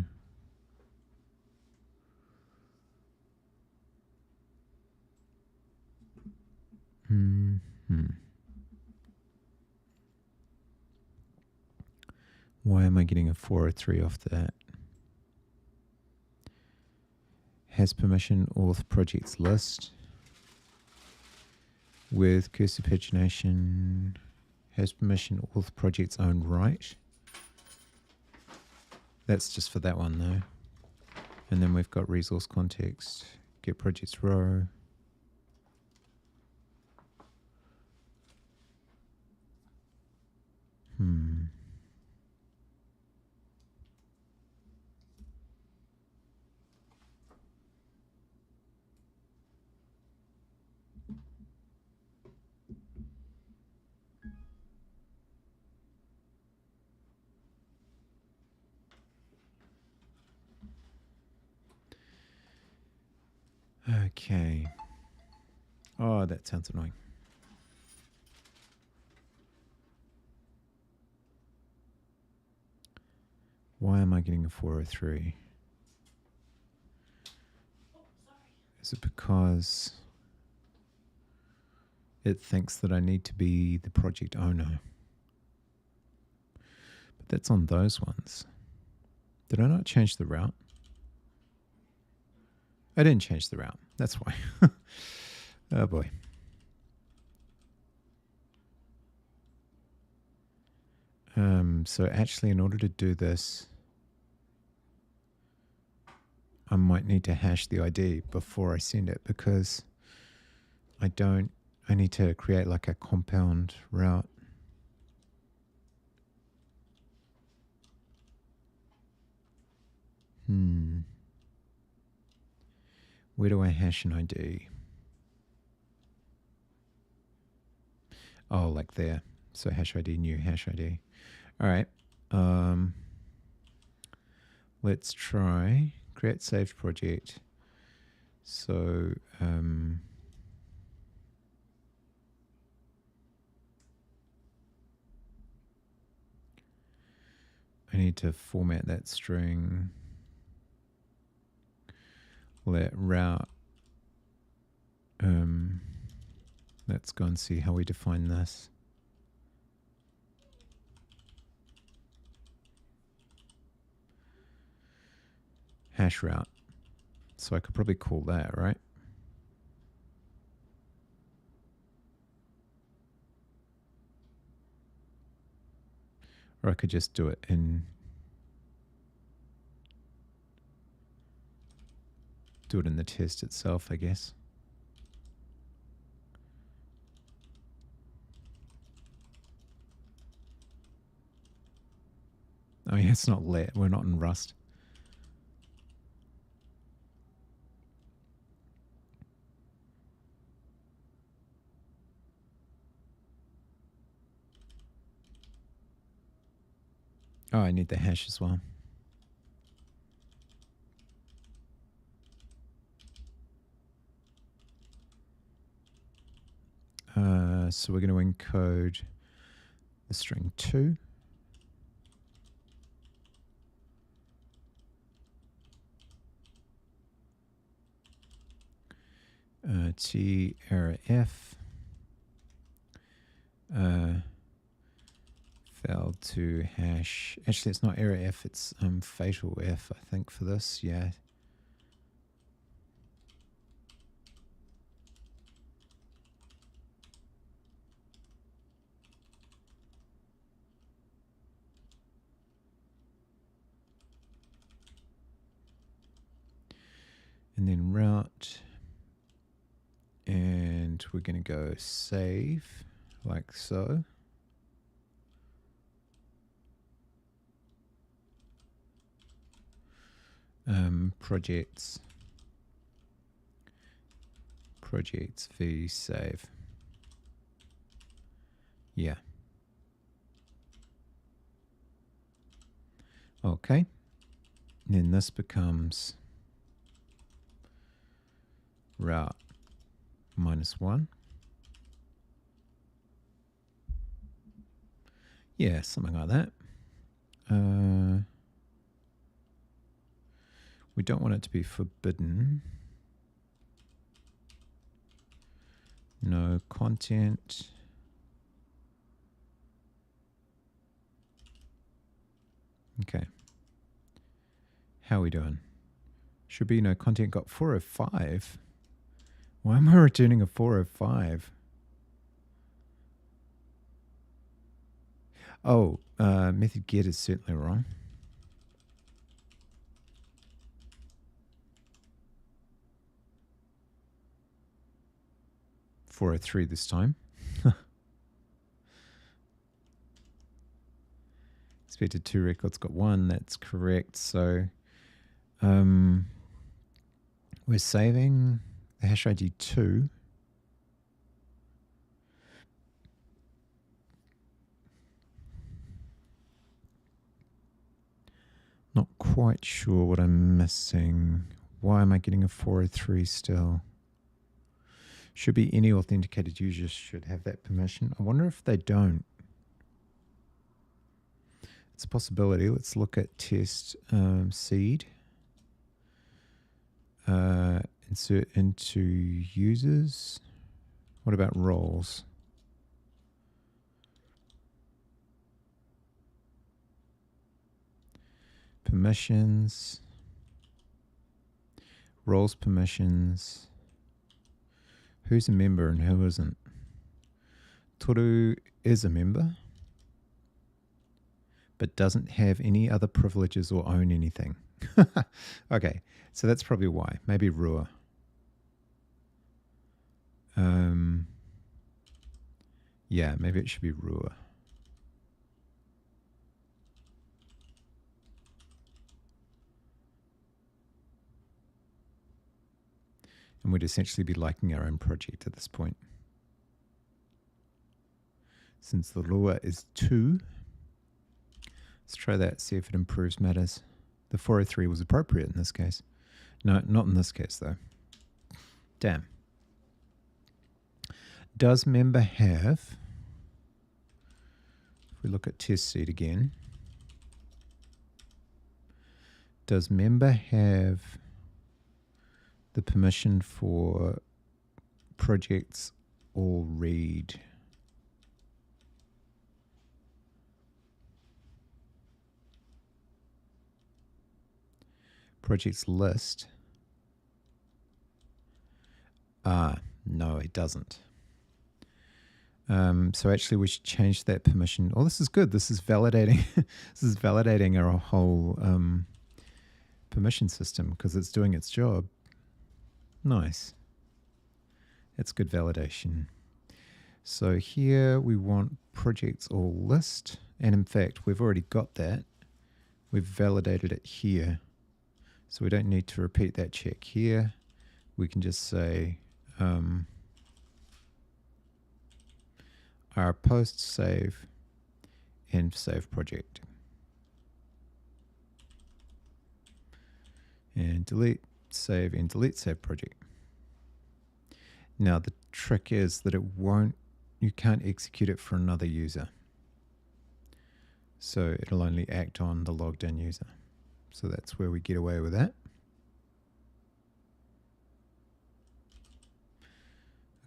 Why am I getting a 403 off that? Has permission auth projects list with cursor pagination. Has permission auth projects own right. That's just for that one though. And then we've got resource context, get projects row. Okay. Oh, that sounds annoying. Why am I getting a 403? Is it because it thinks that I need to be the project owner? But that's on those ones. Did I not change the route? I didn't change the route. That's why. Oh boy. So actually, in order to do this, I might need to hash the ID before I send it, because I need to create like a compound route. Where do I hash an ID? Oh, like there. So hash ID, new hash ID. All right. Let's try create saved project. So I need to format that string. Let route. Let's go and see how we define this. Hash route. So I could probably call that, right? Or I could just do it in the test itself, I guess. Oh yeah, it's not let. We're not in Rust. Oh, I need the hash as well. So we're going to encode the string 2. T error F. Failed to hash. Actually, it's not error F, it's fatal F, I think, for this. Yeah. And then route. And we're going to go save, like so. Projects v save. Yeah. Okay. And then this becomes route -1. Yeah, something like that. We don't want it to be forbidden. No content. Okay. How are we doing? Should be no content got 405. Why am I returning a 405? Oh, method get is certainly wrong. .403 this time. Expected 2 records, got 1. That's correct. So we're saving the hash ID 2. Not quite sure what I'm missing. Why am I getting a 403 still? Should be any authenticated users should have that permission. I wonder if they don't. It's a possibility. Let's look at test seed. Insert into users. What about roles? Permissions. Roles permissions. Who's a member and who isn't? Toru is a member, but doesn't have any other privileges or own anything. Okay, so that's probably why. Maybe Rua. Yeah, maybe it should be Rua. And we'd essentially be liking our own project at this point. Since the Rua is 2, let's try that, see if it improves matters. The 403 was appropriate in this case. No, not in this case, though. Damn. Does member have, if we look at test seed again, does member have the permission for projects or read? Projects list. No, it doesn't. So actually we should change that permission. Oh, this is good. This is validating. This is validating our whole permission system because it's doing its job. Nice. That's good validation. So here we want projects all list. And in fact, we've already got that. We've validated it here. So we don't need to repeat that check here. We can just say our post save and save project. And delete, save, and delete save project. Now the trick is that it won't, you can't execute it for another user. So it'll only act on the logged in user. So that's where we get away with that.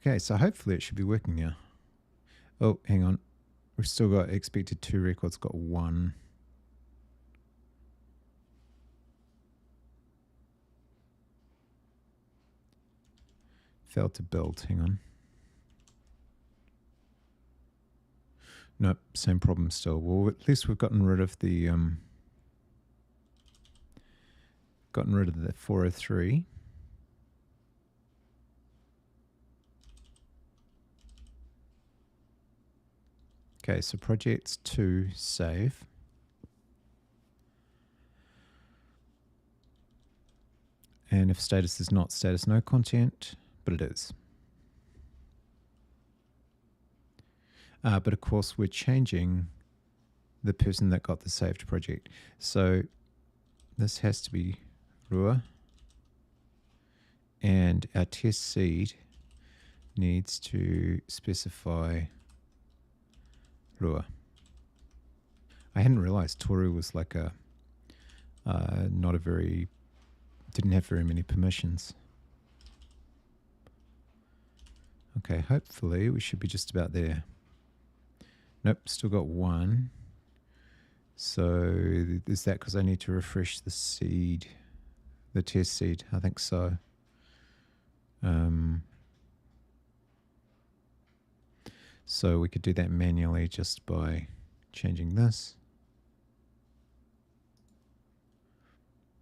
Okay, so hopefully it should be working now. Oh, hang on. We've still got expected 2 records, got 1. Failed to build, hang on. Nope, same problem still. Well, at least we've gotten rid of the 403. Okay, so projects 2 save. And if status is not status no content, but it is. But of course, we're changing the person that got the saved project. So this has to be Rua. And our test seed needs to specify Rua. I hadn't realized Toru was like a didn't have very many permissions. Okay, hopefully we should be just about there. Nope, still got 1. So is that because I need to refresh the seed, the test seed? I think so. So we could do that manually just by changing this.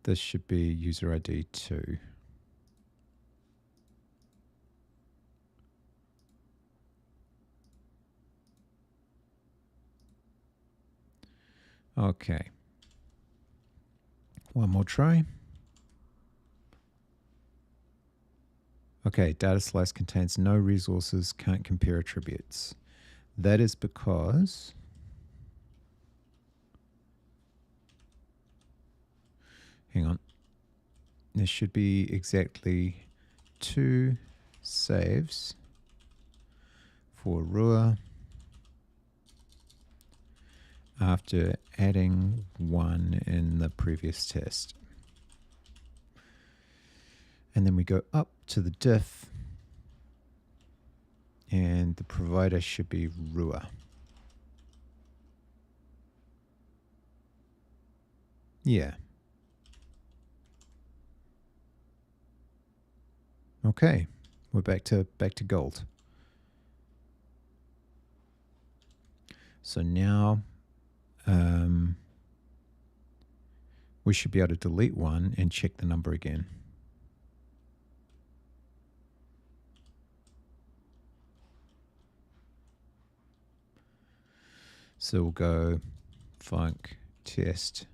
This should be user ID 2. Okay. One more try. Okay, data slice contains no resources, can't compare attributes. That is because hang on. There should be exactly 2 saves for Rua after adding 1 in the previous test. And then we go up to the diff, and the provider should be Rua. Yeah. Okay, we're back to gold. So now we should be able to delete 1 and check the number again. So we'll go func test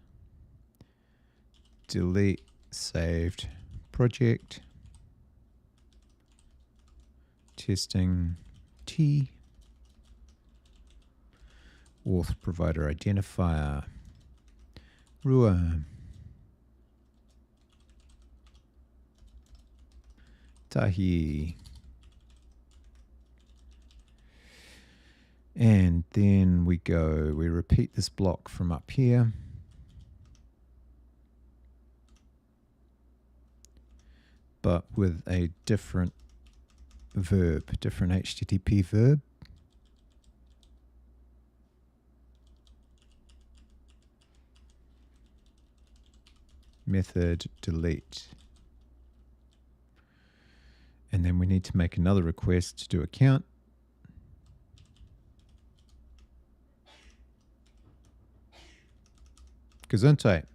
delete saved project testing T auth provider identifier Rua Tahi. And then we repeat this block from up here. But with a different verb, different HTTP verb. Method delete. And then we need to make another request to do a count. Gesundheit.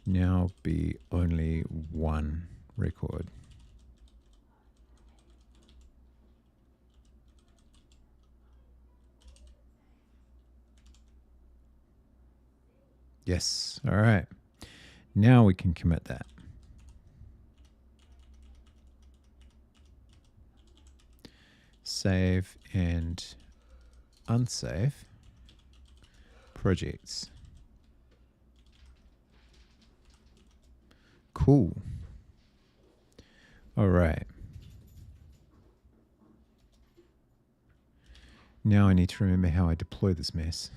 Now be only 1 record. Yes. All right. Now we can commit that. Save and unsave projects. Cool. All right. Now I need to remember how I deploy this mess.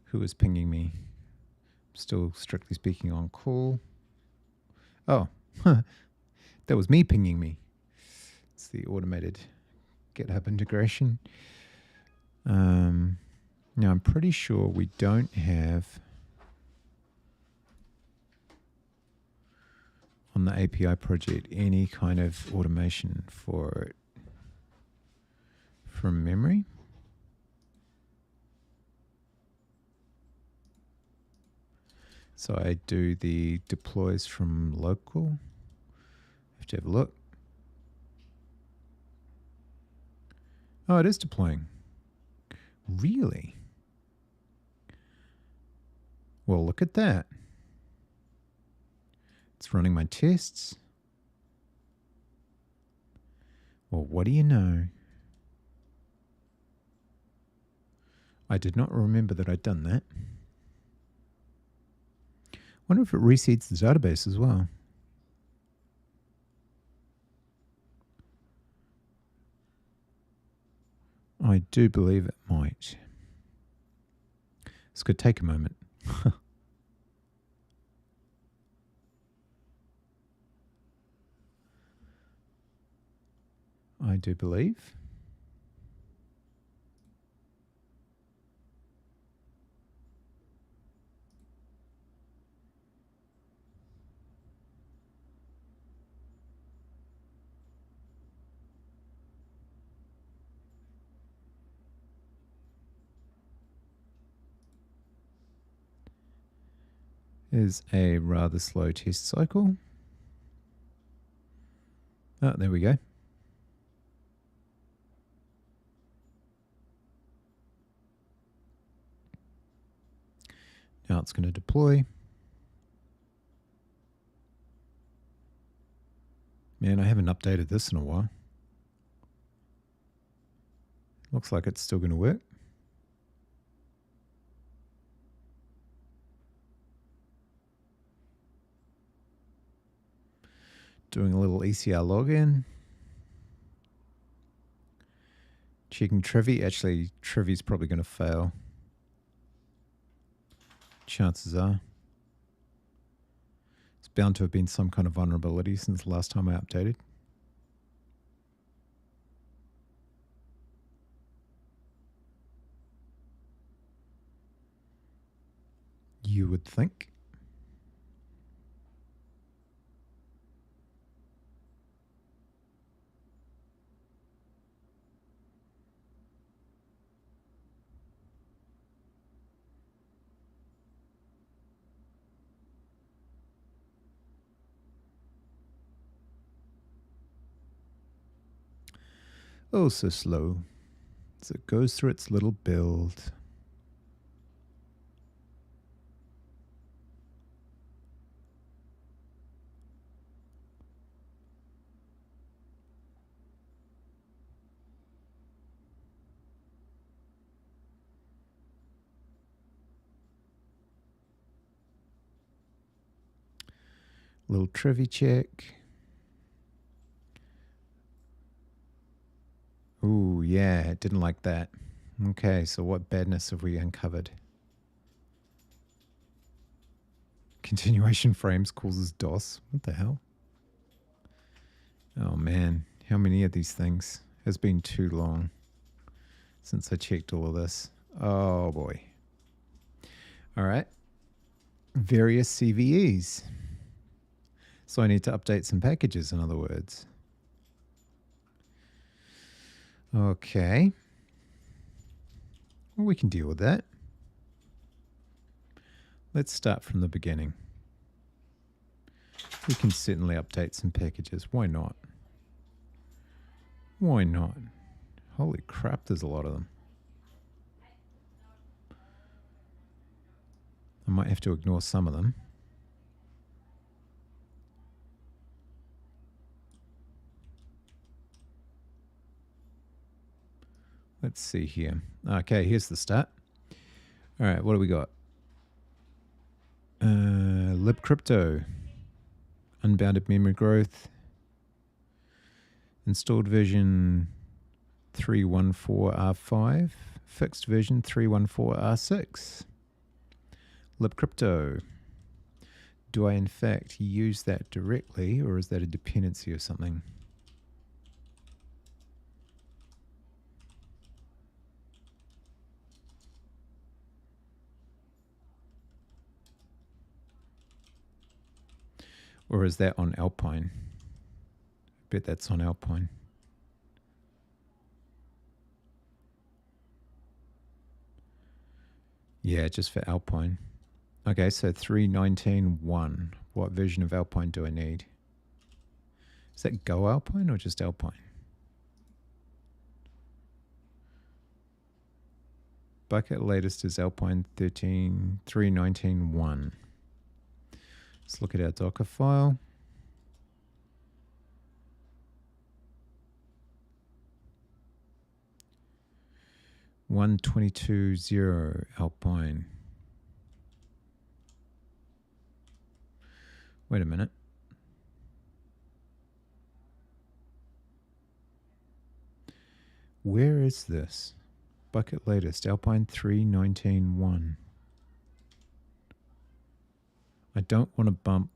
Who is pinging me? Still, strictly speaking, on call. Oh, that was me pinging me. It's the automated GitHub integration. Now, I'm pretty sure we don't have on the API project any kind of automation for it from memory. So I do the deploys from local. Have to have a look. Oh, it is deploying. Really? Well, look at that. It's running my tests. Well, what do you know? I did not remember that I'd done that. Wonder if it reseeds the database as well. I do believe it might. This could take a moment. I do believe. Is a rather slow test cycle. Oh, there we go. Now it's going to deploy. Man, I haven't updated this in a while. Looks like it's still going to work. Doing a little ECR login. Checking Trivy. Actually, Trivy's probably going to fail. Chances are. It's bound to have been some kind of vulnerability since the last time I updated. You would think. Oh, so slow. So it goes through its little build. Little Trivy check. Ooh, yeah, didn't like that. Okay, so what badness have we uncovered? Continuation frames causes DOS. What the hell? Oh man, how many of these things? It's been too long since I checked all of this. Oh boy. All right. Various CVEs. So I need to update some packages, in other words. Okay. Well, we can deal with that. Let's start from the beginning. We can certainly update some packages. Why not? Why not? Holy crap, there's a lot of them. I might have to ignore some of them. Let's see here. Okay, here's the start. All right, what do we got? libcrypto. unbounded memory growth, installed version 314R5, fixed version 314R6, libcrypto. Do I in fact use that directly, or is that a dependency of something? Or is that on Alpine? I bet that's on Alpine. Yeah, just for Alpine. Okay, so 3.19.1. What version of Alpine do I need? Is that Go Alpine or just Alpine? Bucket latest is Alpine 3.19.1. Let's look at our Docker file. .122.0 Alpine. Wait a minute. Where is this? Bucket latest, Alpine 3.19.1. I don't want to bump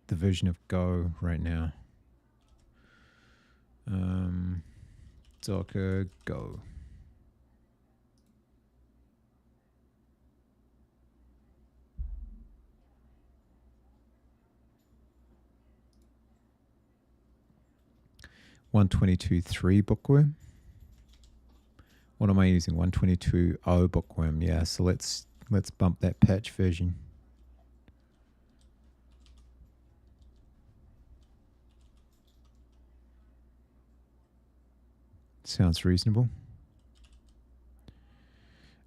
the version of Go right now. Docker Go. .122.3 bookworm. What am I using? 122.0 bookworm. Yeah, so let's bump that patch version. Sounds reasonable.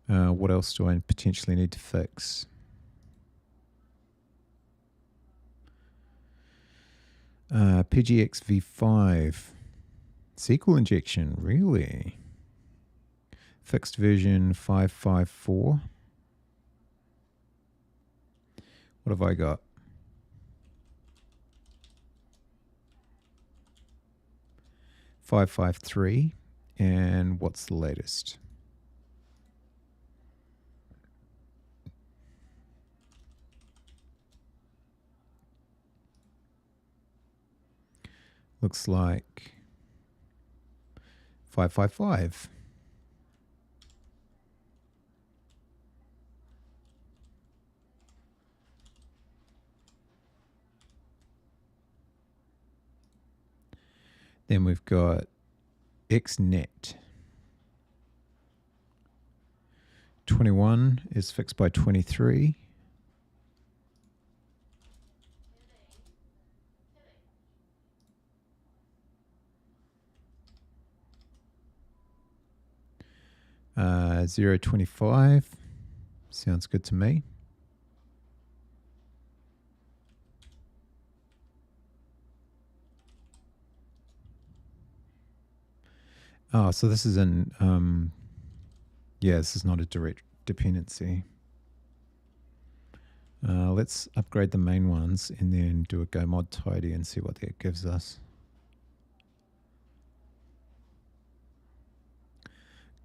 What else do I potentially need to fix? PGX v5. SQL injection, really? Fixed version 5.5.4. What have I got? 5.5.3. And what's the latest? Looks like 5.5.5. Then we've got XNet. 21 is fixed by 23. Uh, 0.25 sounds good to me. Oh, so this is an, yeah, this is not a direct dependency. Let's upgrade the main ones and then do a go mod tidy and see what that gives us.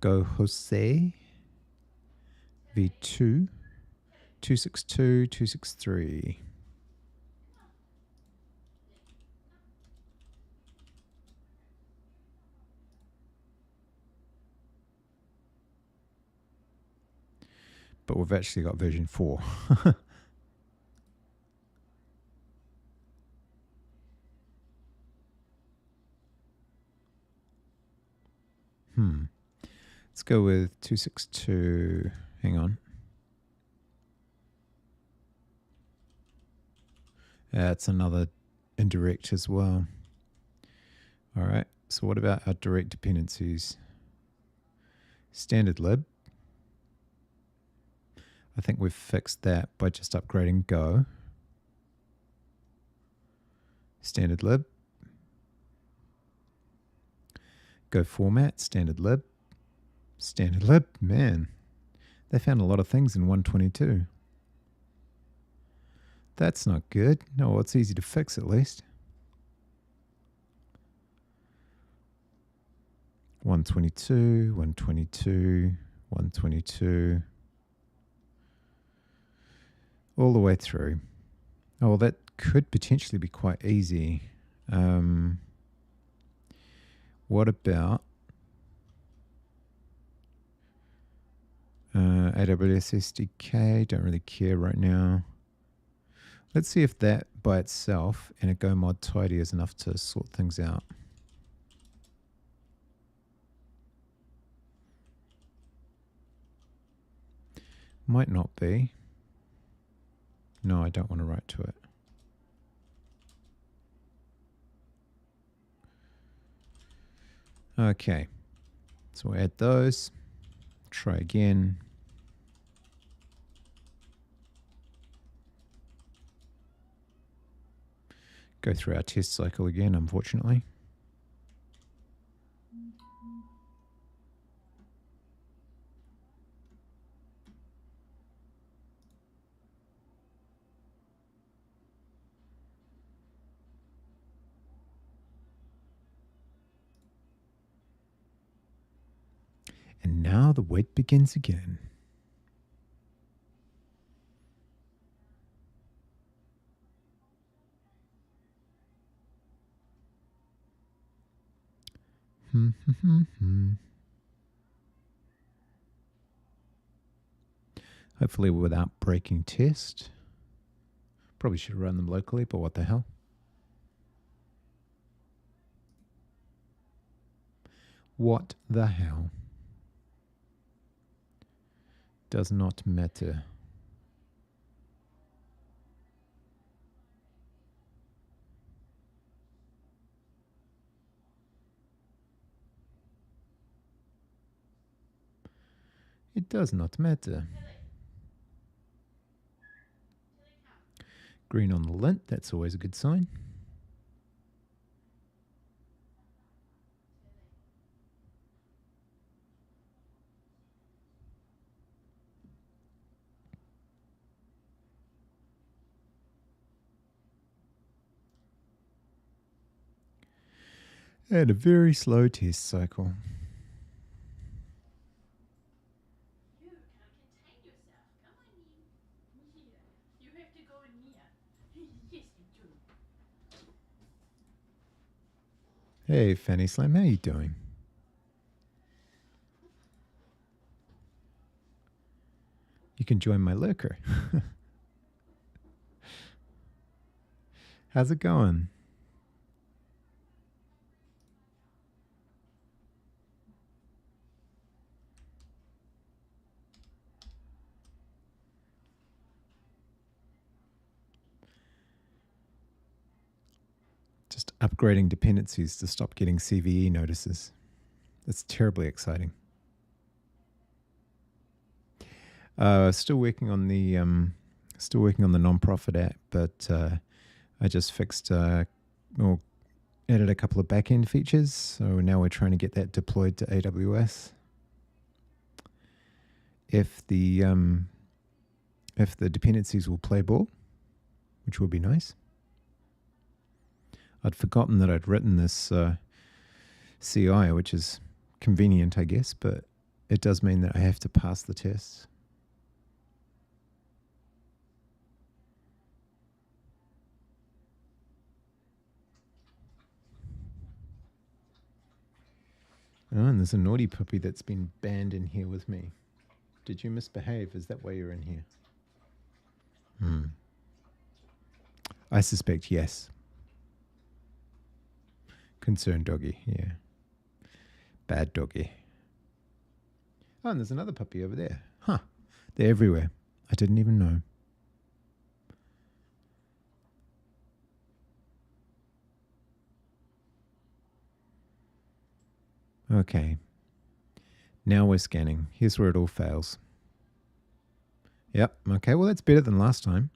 Go Jose v2 262 263. But we've actually got version 4. Let's go with 262. Hang on. That's another indirect as well. All right. So what about our direct dependencies? Standard lib. I think we've fixed that by just upgrading Go. Standard lib. Go format, standard lib. Standard lib, man. They found a lot of things in 122. That's not good. No, well, it's easy to fix at least. 122, 122, 122. All the way through. Oh, well, that could potentially be quite easy. What about AWS SDK? Don't really care right now. Let's see if that by itself and a go mod tidy is enough to sort things out. Might not be. No, I don't want to write to it. Okay, so we'll add those. Try again. Go through our test cycle again, unfortunately. And now the wait begins again. Hopefully without breaking test. Probably should run them locally, but what the hell? What the hell? Does not matter. It does not matter. Green on the lint, that's always a good sign. And a very slow test cycle. You can't contain yourself. Come on in. Here. You have to go in here. Yes, you do. Hey, Fanny Slam, how you doing? You can join my lurker. How's it going? Just upgrading dependencies to stop getting CVE notices. That's terribly exciting. Still working on the nonprofit app, but I just fixed or added a couple of back-end features. So now we're trying to get that deployed to AWS. If the dependencies will play ball, which will be nice. I'd forgotten that I'd written this CI, which is convenient, I guess, but it does mean that I have to pass the tests. Oh, and there's a naughty puppy that's been banned in here with me. Did you misbehave? Is that why you're in here? I suspect yes. Concerned doggy, yeah. Bad doggy. Oh, and there's another puppy over there. Huh. They're everywhere. I didn't even know. Okay. Now we're scanning. Here's where it all fails. Yep. Okay, well, that's better than last time.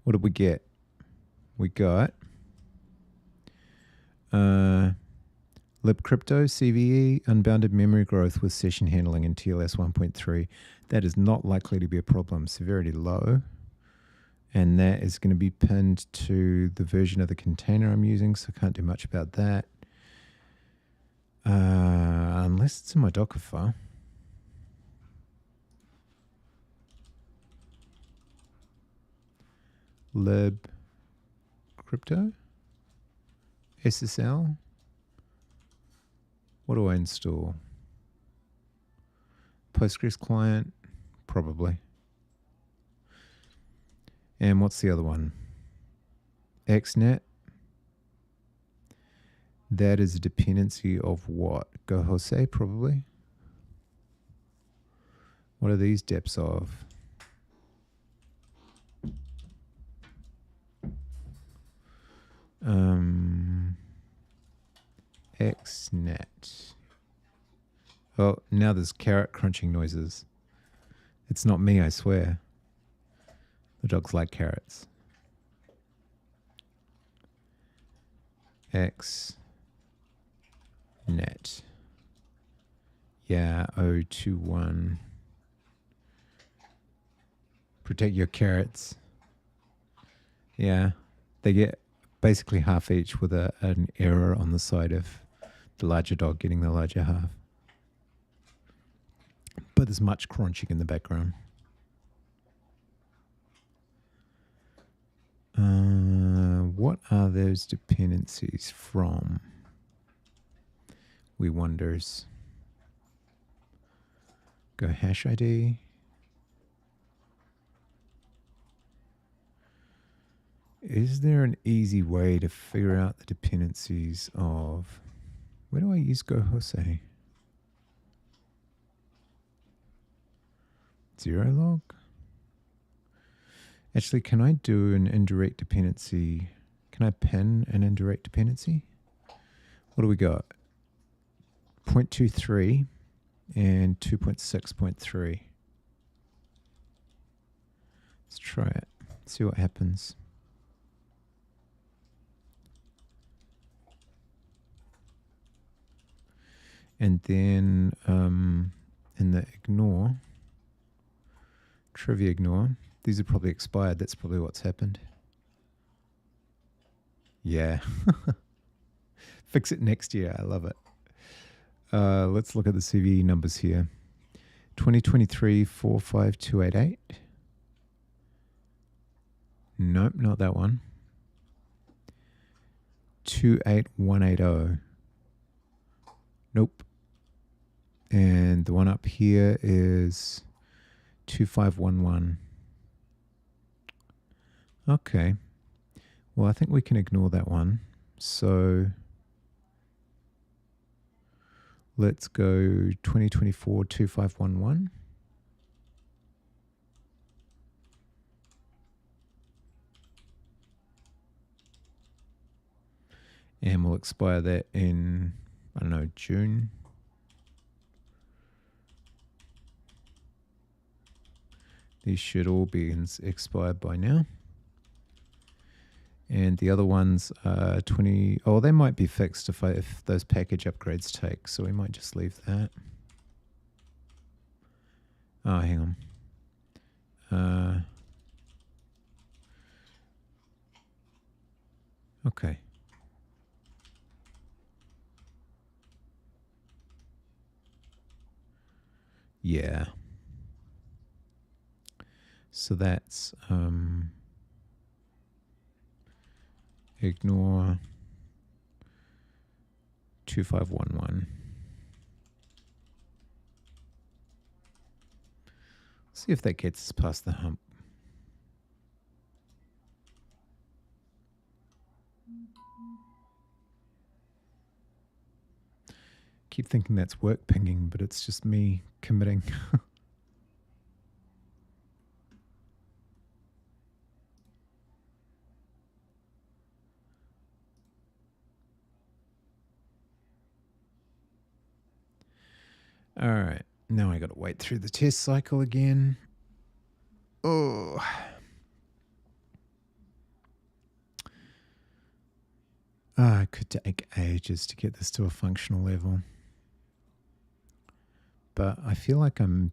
What did we get? We got libcrypto, CVE, unbounded memory growth with session handling in TLS 1.3. That is not likely to be a problem. Severity low. And that is going to be pinned to the version of the container I'm using, so I can't do much about that. Unless it's in my Docker file. Lib crypto SSL. What do I install? Postgres client, probably. And what's the other one? XNet. That is a dependency of what? GoHose, probably. What are these deps of? XNet. Oh, now there's carrot crunching noises. It's not me, I swear. The dogs like carrots. XNet. Yeah, 021. Protect your carrots. Yeah, they get basically half each with an error on the side of the larger dog getting the larger half. But there's much crunching in the background. What are those dependencies from? We wonders. Go hash ID. Is there an easy way to figure out the dependencies of... Where do I use GoHose? Zero log? Actually, can I do an indirect dependency? Can I pin an indirect dependency? What do we got? 0.23 and 2.6.3. Let's try it. See what happens. And then in the ignore, trivia ignore, these are probably expired. That's probably what's happened. Yeah. Fix it next year. I love it. Let's look at the CVE numbers here. 2023 45288. Nope, not that one. 28180. Nope. And the one up here is 2511. Okay. Well, I think we can ignore that one. So let's go 2024 2511. And we'll expire that in, I don't know, June. These should all be expired by now. And the other ones are 20. Oh, they might be fixed if those package upgrades take. So we might just leave that. Oh, hang on. Okay. Yeah. So that's ignore 2511. See if that gets us past the hump. Keep thinking that's work pinging, but it's just me committing. All right, now I got to wait through the test cycle again. Oh. It could take ages to get this to a functional level. But I feel like I'm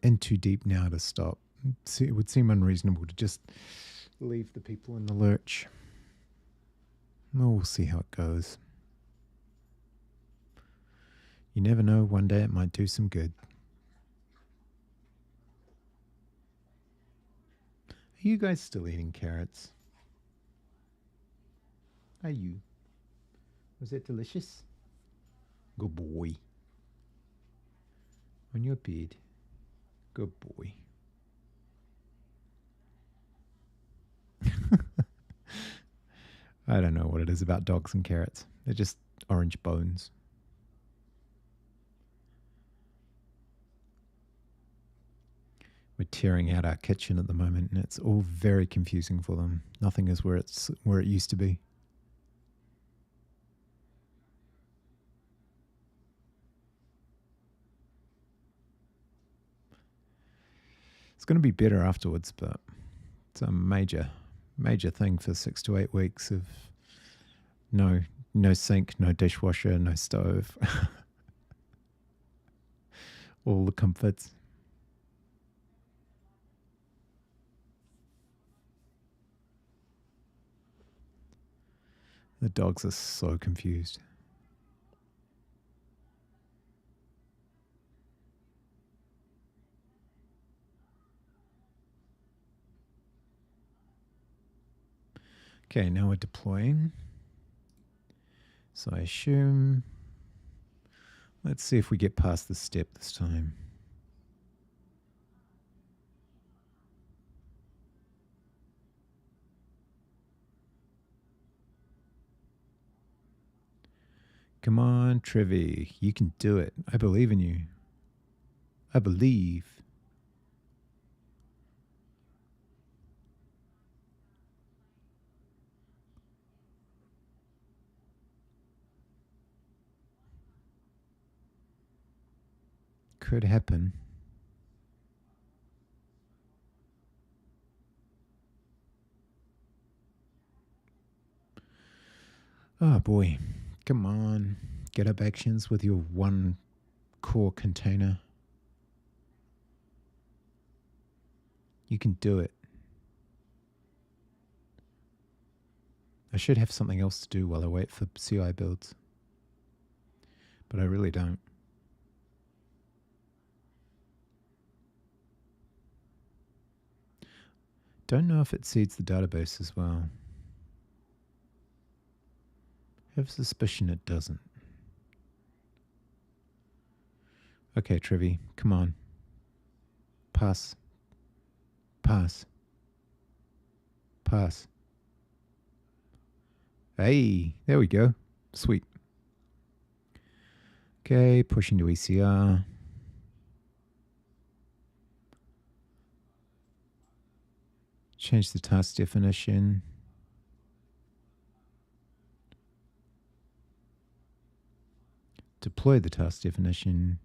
in too deep now to stop. It would seem unreasonable to just leave the people in the lurch. Well, we'll see how it goes. You never know, one day it might do some good. Are you guys still eating carrots? Are you? Was that delicious? Good boy. On your bed. Good boy. I don't know what it is about dogs and carrots. They're just orange bones. We're tearing out our kitchen at the moment, and it's all very confusing for them. Nothing is where it used to be. It's going to be better afterwards, but it's a major thing for 6 to 8 weeks of no sink, no dishwasher, no stove. All the comforts. The dogs are so confused. Okay, now we're deploying. So I assume, let's see if we get past this step this time. Come on, Trevi, you can do it. I believe in you. I believe. Could happen. Oh boy, come on. Get up actions with your one core container. You can do it. I should have something else to do while I wait for CI builds. But I really don't. Don't know if it seeds the database as well. I have a suspicion it doesn't. Okay, Trevi, come on. Pass. Pass. Pass. Hey, there we go. Sweet. Okay, pushing to ECR. Change the task definition. Deploy the task definition.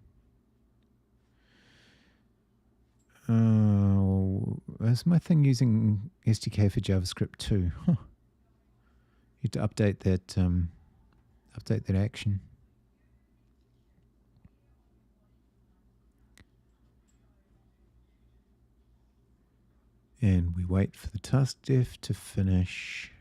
Is my thing using SDK for JavaScript too? Huh. Need to update that action. And we wait for the task def to finish.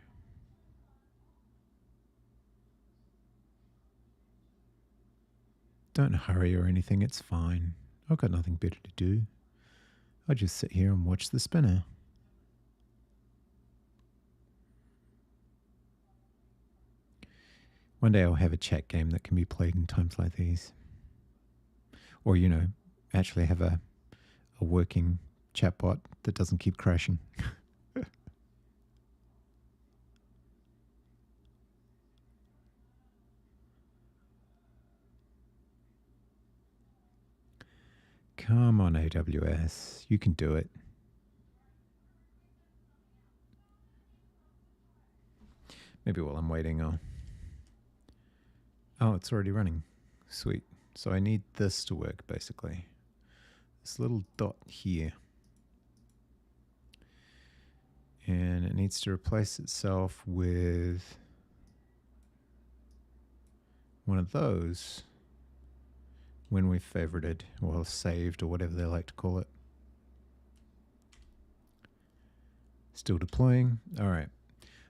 Don't hurry or anything, it's fine. I've got nothing better to do. I'll just sit here and watch the spinner. One day I'll have a chat game that can be played in times like these. Or, actually have a working chatbot that doesn't keep crashing. Come on, AWS. You can do it. Maybe while I'm waiting, Oh, it's already running. Sweet. So I need this to work, basically. This little dot here. And it needs to replace itself with one of those when we've favorited or saved or whatever they like to call it. Still deploying. All right.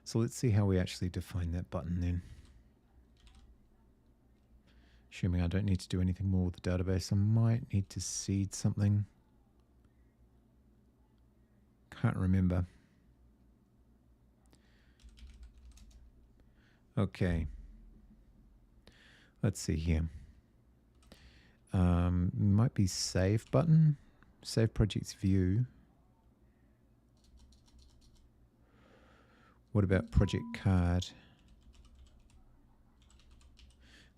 So let's see how we actually define that button then. Assuming I don't need to do anything more with the database, I might need to seed something. Can't remember. Okay. Let's see here. Might be save button. Save projects view. What about project card?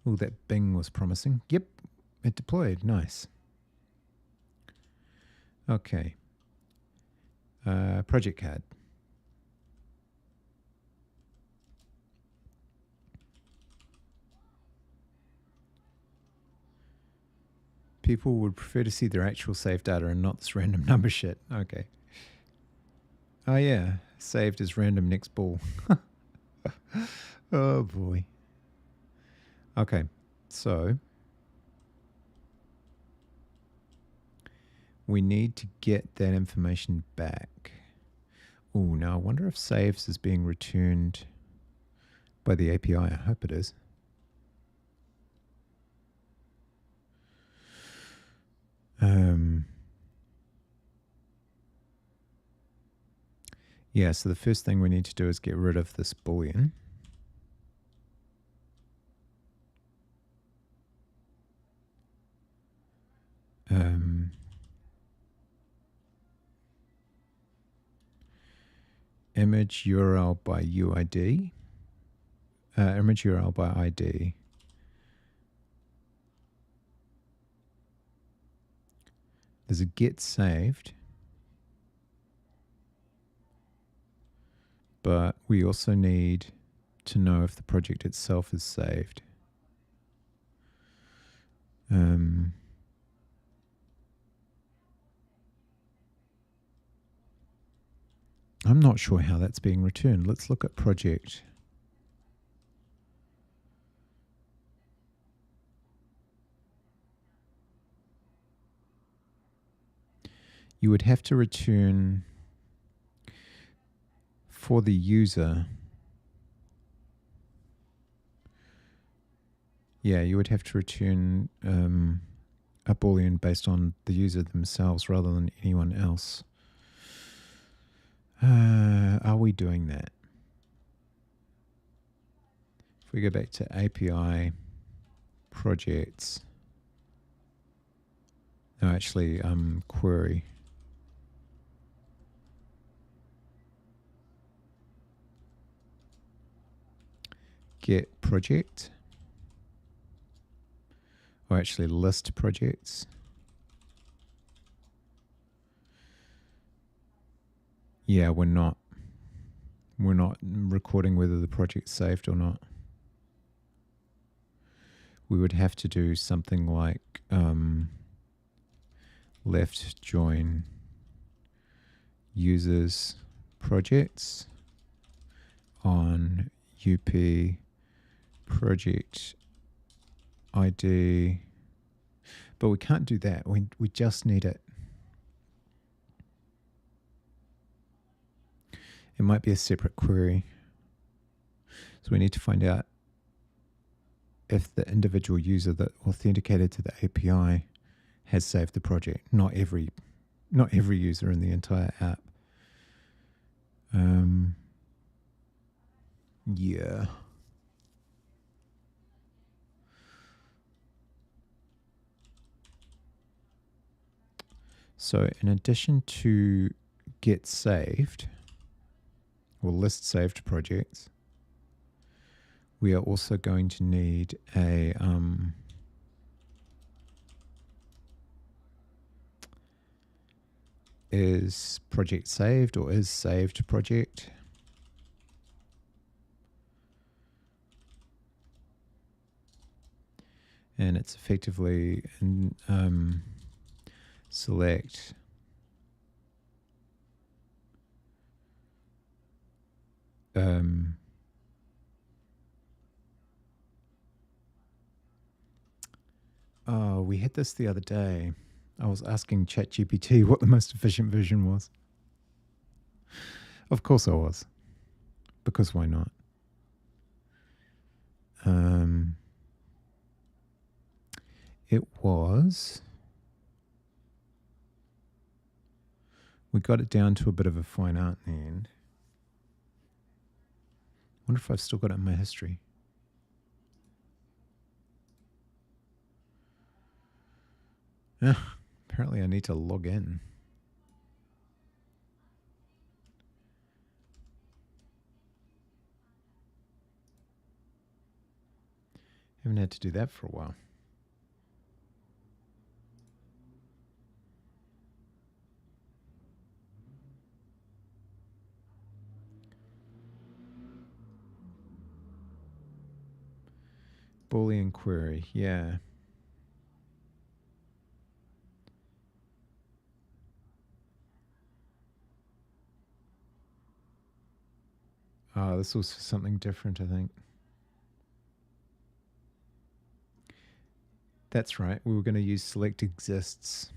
Oh, that Bing was promising. Yep, it deployed. Nice. Okay. Project card. People would prefer to see their actual save data and not this random number shit. Okay. Oh yeah, saved as random next ball. Oh boy. Okay, so we need to get that information back. Oh, now I wonder if saves is being returned by the API. I hope it is. Yeah, so the first thing we need to do is get rid of this boolean. Image URL by UID. Image URL by ID. There's a get saved. But we also need to know if the project itself is saved. I'm not sure how that's being returned. Let's look at project. You would have to return for the user. Yeah, you would have to return a boolean based on the user themselves rather than anyone else. Are we doing that? If we go back to API projects, no, actually, query. Get project, or actually list projects. Yeah, we're not recording whether the project's saved or not. We would have to do something like left join users projects on UP project ID, but we can't do that. We just need it. It might be a separate query. So we need to find out if the individual user that authenticated to the API has saved the project. Not every user in the entire app. Yeah. So in addition to get saved, or list saved projects, we are also going to need a is project saved or is saved project. And it's effectively select oh, we had this the other day. I was asking ChatGPT what the most efficient version was. Of course I was. Because why not? It was... We got it down to a bit of a fine art in the end. Wonder if I've still got it in my history. Apparently I need to log in. Haven't had to do that for a while. Boolean query, yeah. Oh, this was something different, I think. That's right. We were going to use select exists.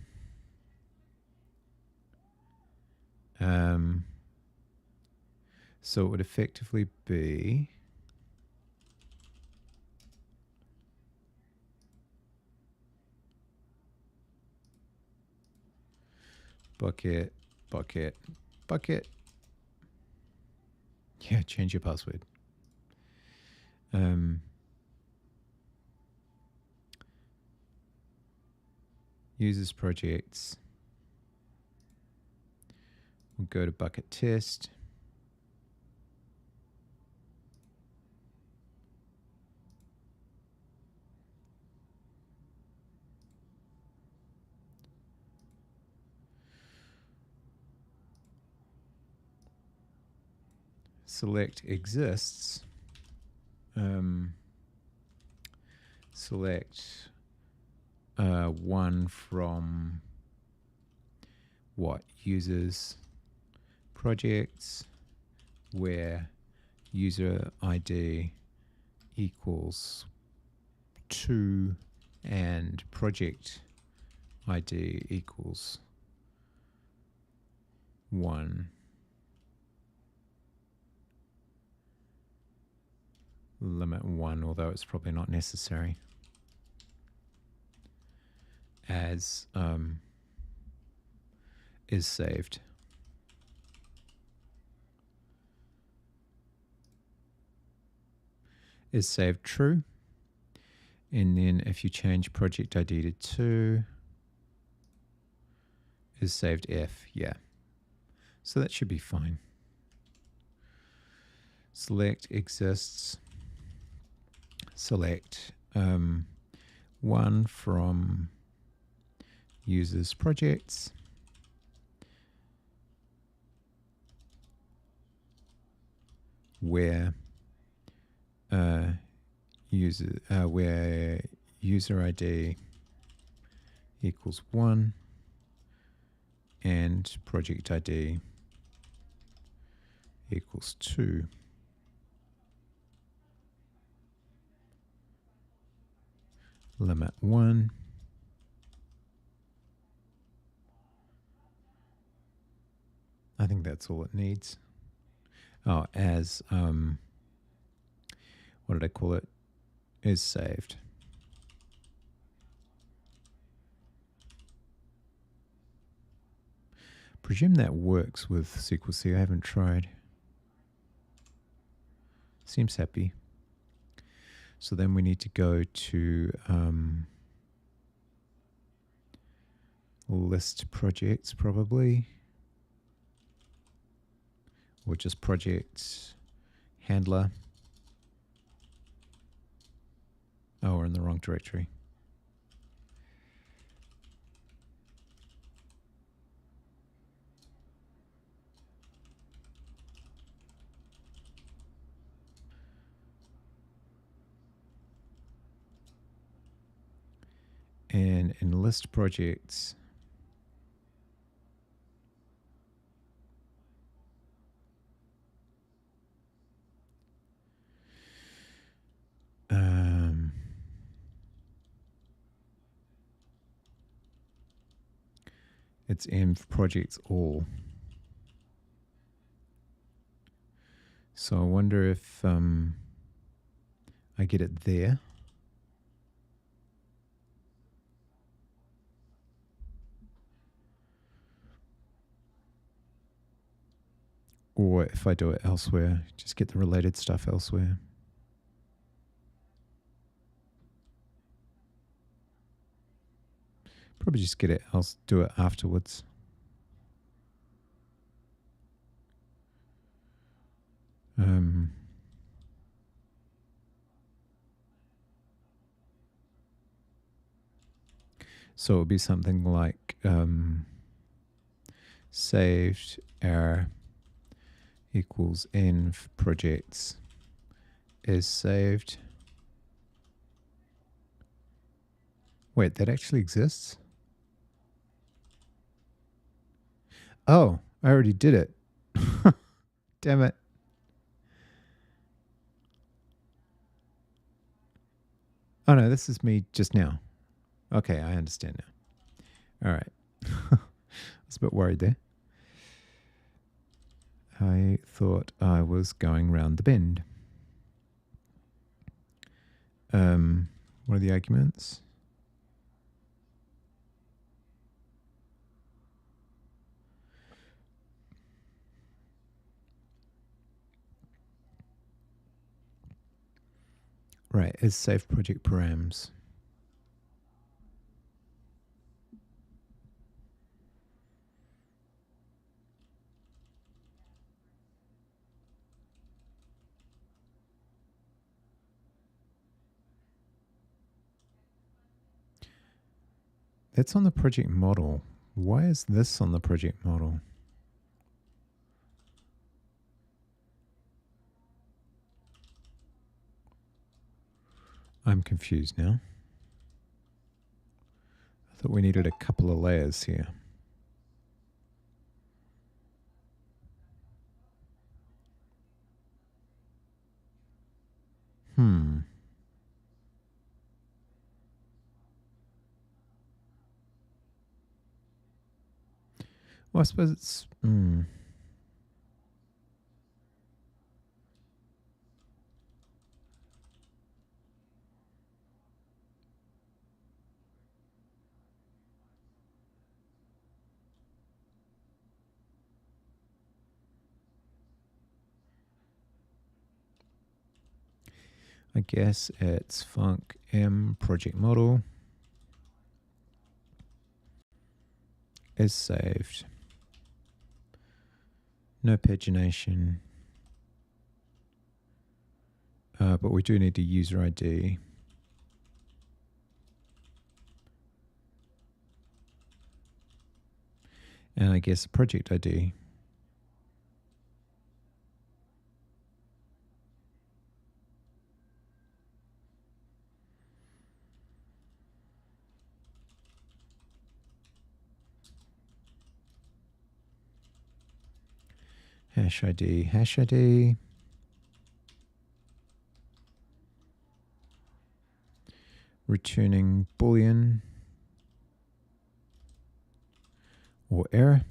So it would effectively be bucket, bucket, bucket. Yeah, change your password. Users projects. We'll go to bucket test. Select exists. Select one from what? Users projects where user ID equals 2 and project ID equals 1. Limit 1, although it's probably not necessary. As is saved. Is saved true. And then if you change project ID to 2, is saved F, yeah. So that should be fine. Select exists. Select one from users projects where user ID equals 1 and project ID equals 2. Limit 1. I think that's all it needs. Oh, as, what did I call it? Is saved. Presume that works with SQL C. I haven't tried. Seems happy. So then we need to go to list projects probably. Or just projects handler. Oh, we're in the wrong directory. And in list projects, it's env projects all. So I wonder if I get it there. Or if I do it elsewhere, just get the related stuff elsewhere. Probably just get it else, do it afterwards. So it would be something like saved error equals env projects is saved. Wait, that actually exists? Oh, I already did it. Damn it. Oh no, this is me just now. Okay, I understand now. All right. I was a bit worried there. I thought I was going round the bend. What are the arguments? Right, is save project params. That's on the project model. Why is this on the project model? I'm confused now. I thought we needed a couple of layers here. Well, I suppose it's... I guess it's func m project model is saved. No pagination. But we do need the user ID. And I guess a project ID. Hash ID, hash ID. Returning Boolean or error.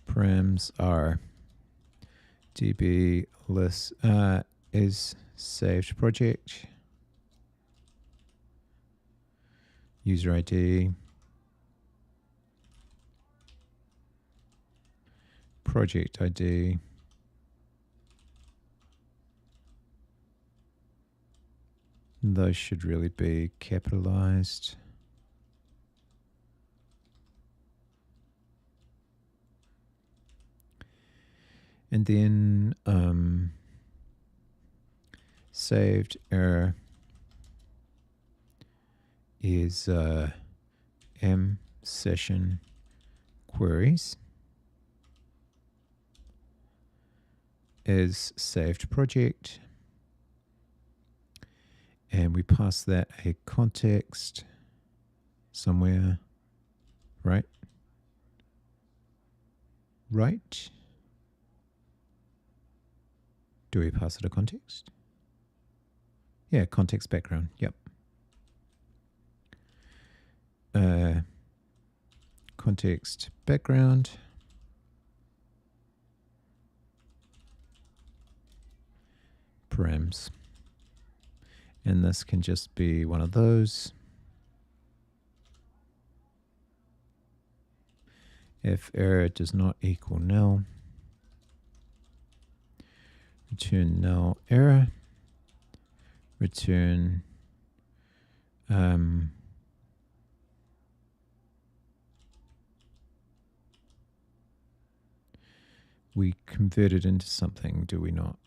Params are db list is saved project, user ID, project ID, those should really be capitalized. And then saved error is m session queries is saved project, and we pass that a context somewhere, right? Right? Do we pass it a context? Yeah, context background. Yep. context background. Params. And this can just be one of those. If error does not equal null, return null error, return we convert it into something, do we not?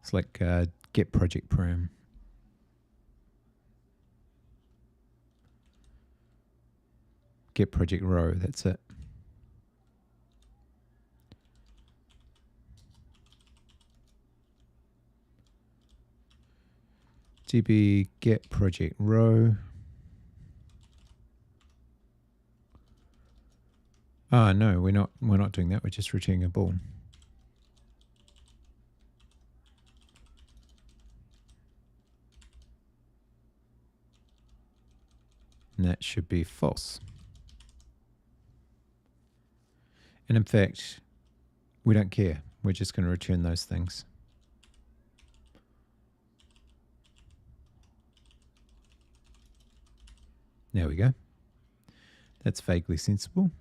It's like get project param. Get project row, that's it. db get project row. Ah, no, we're not doing that. We're just returning a bool. And that should be false. And in fact, we don't care. We're just going to return those things. There we go. That's vaguely sensible.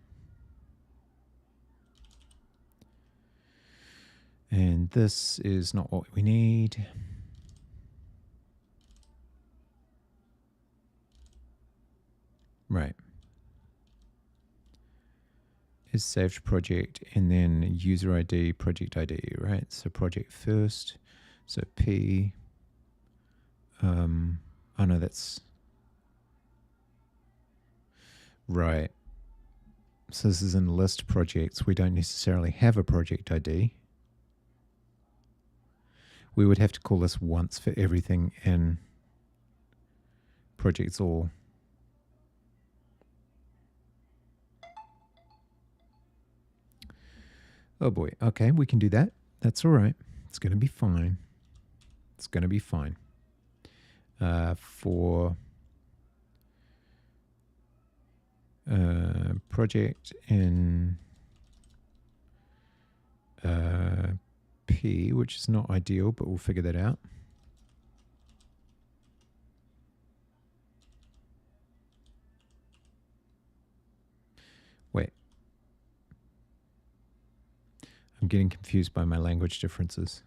And this is not what we need. Right. Is saved project and then user ID, project ID, right? So project first. So P. Oh no, that's right. So this is in list projects. We don't necessarily have a project ID. We would have to call this once for everything in projects all. Oh boy. Okay, we can do that. That's all right. It's going to be fine. It's going to be fine. For project in P, which is not ideal, but we'll figure that out. Wait. I'm getting confused by my language differences.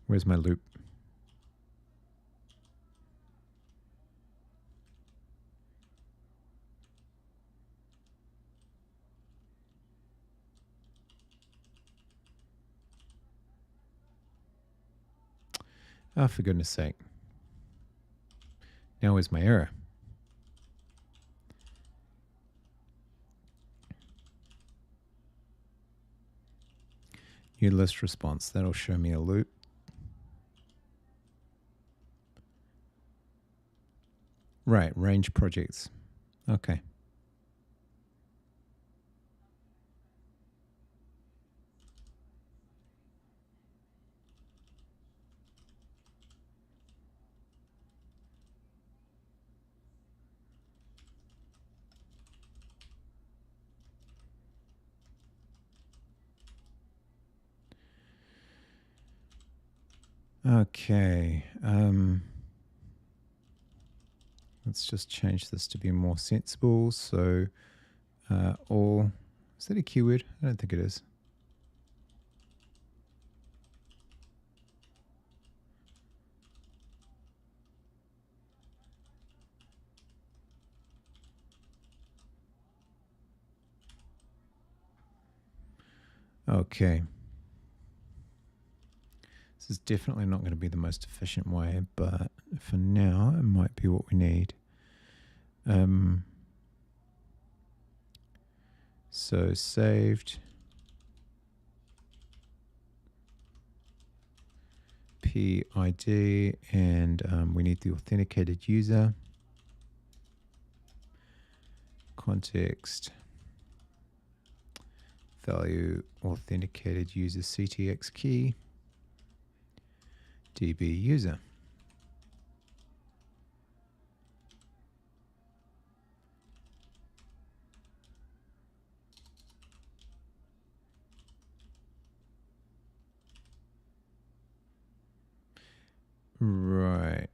Where's my loop? Oh, for goodness sake. Now where's my error? New list response. That'll show me a loop. Right, range projects. Okay. Okay. Let's just change this to be more sensible. So all, is that a keyword? I don't think it is. Okay. This is definitely not going to be the most efficient way, but for now, it might be what we need. So saved PID, and we need the authenticated user. Context value authenticated user CTX key, DB user. Right.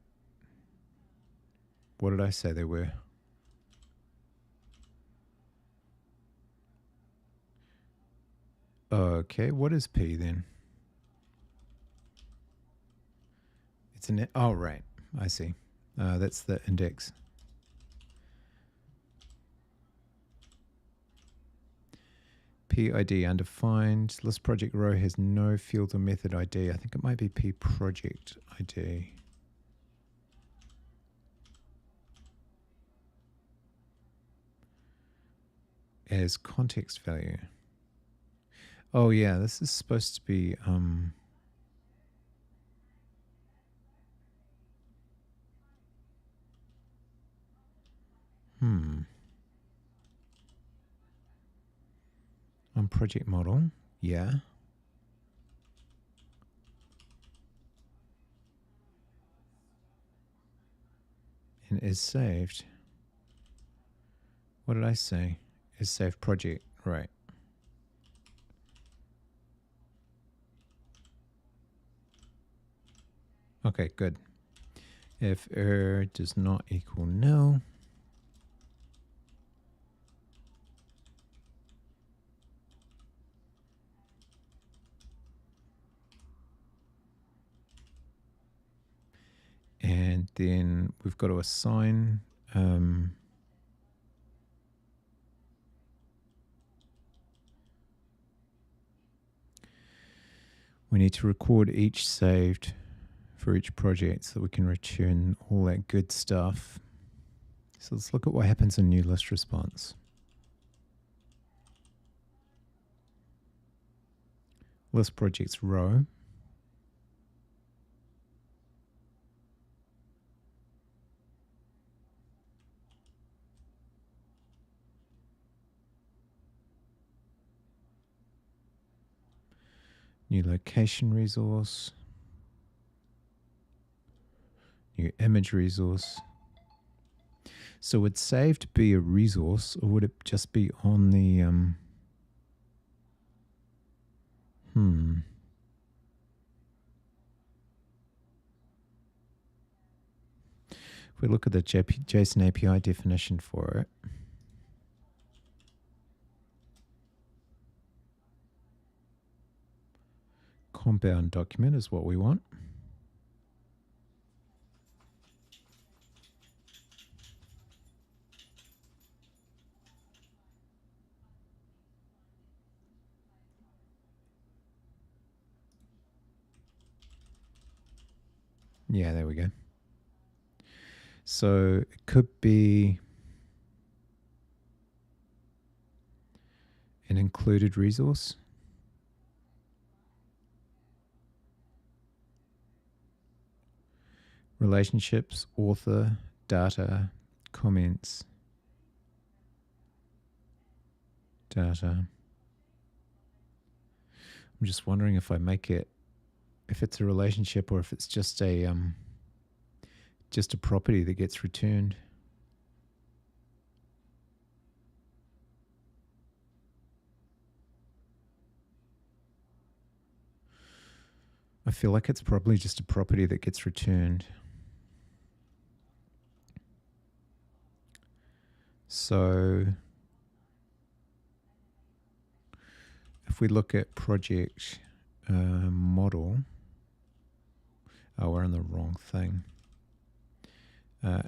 What did I say they were? Okay, what is P then? It's an, oh, right, I see. That's the index. PID undefined. List project row has no field or method ID. I think it might be P project ID. As context value. Oh yeah, this is supposed to be on project model, yeah. And is saved. What did I say? Is saved project, right. Okay, good. If error does not equal nil, and then we've got to assign we need to record each saved for each project so we can return all that good stuff. So let's look at what happens in new list response. List projects row. New location resource. New image resource. So would saved be a resource, or would it just be on the If we look at the JSON API definition for it, compound document is what we want. Yeah, there we go. So it could be an included resource. Relationships, author, data, comments, data. I'm just wondering if I make it, if it's a relationship or if it's just a property that gets returned. I feel like it's probably just a property that gets returned. So if we look at project model, oh, we're on the wrong thing.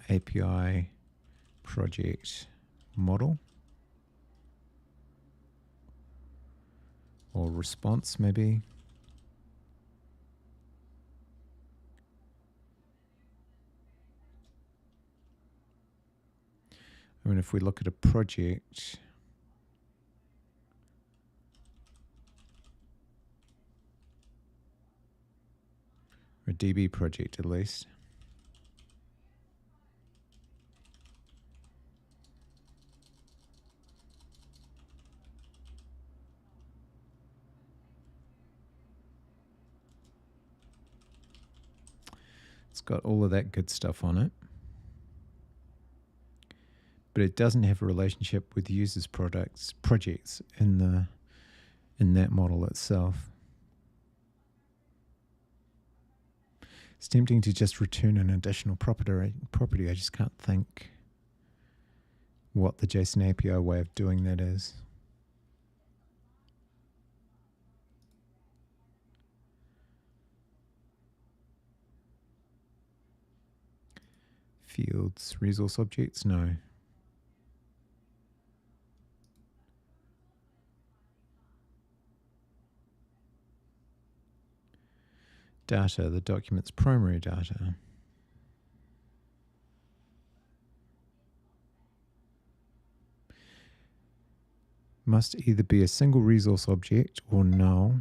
API project model or response maybe. I mean, if we look at a project, or a DB project at least, got all of that good stuff on it, but it doesn't have a relationship with users' projects in that model itself. It's tempting to just return an additional property. I just can't think what the JSON API way of doing that is. Fields, resource objects, no. Data, the document's primary data. Must either be a single resource object or null,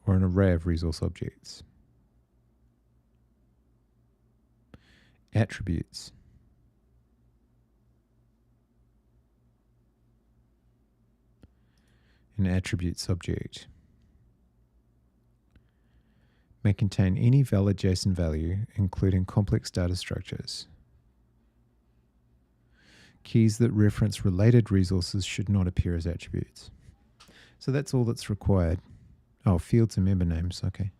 or an array of resource objects. Attributes. An attributes object may contain any valid JSON value, including complex data structures. Keys that reference related resources should not appear as attributes. So that's all that's required. Oh, fields and member names, okay.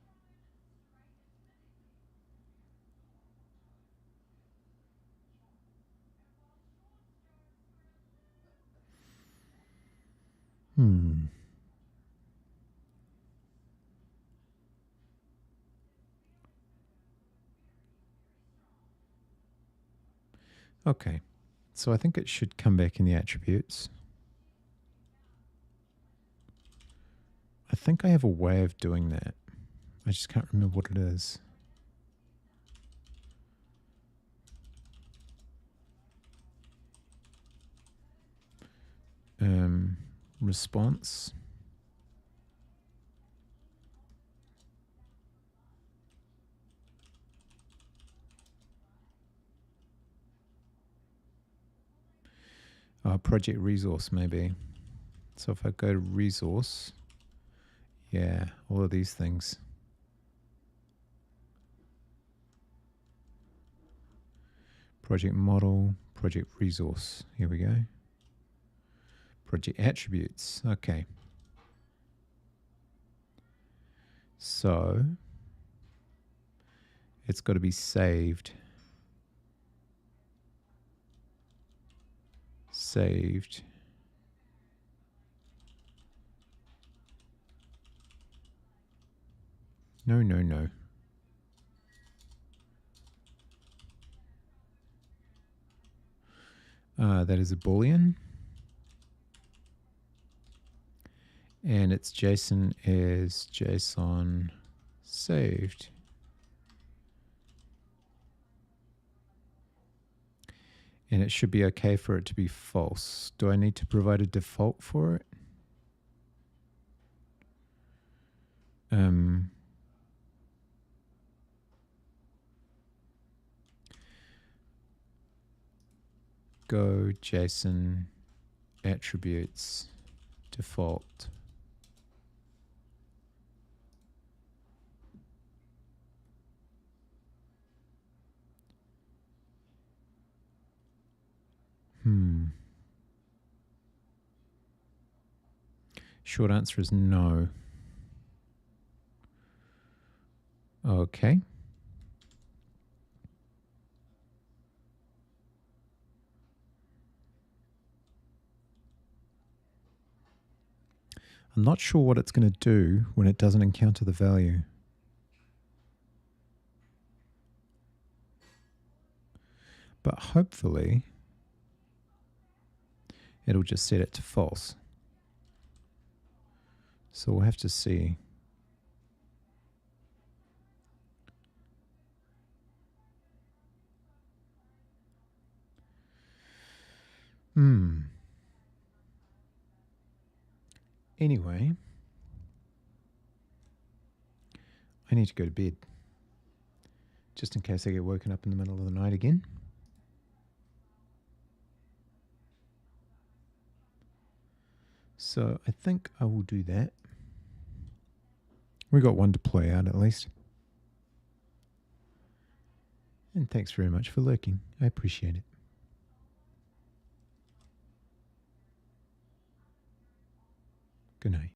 Okay, so I think it should come back in the attributes. I think I have a way of doing that. I just can't remember what it is. Response. Project resource maybe. So if I go to resource, yeah, all of these things. Project model, project resource. Here we go. Project attributes. Okay. So it's got to be saved. Saved. No. That is a Boolean. And its JSON is JSON saved. And it should be okay for it to be false. Do I need to provide a default for it? Go JSON attributes default. Short answer is no. Okay. I'm not sure what it's going to do when it doesn't encounter the value. But hopefully, it'll just set it to false. So we'll have to see. Anyway, I need to go to bed, just in case I get woken up in the middle of the night again. So I think I will do that. We got one deploy out at least. And thanks very much for lurking. I appreciate it. Good night.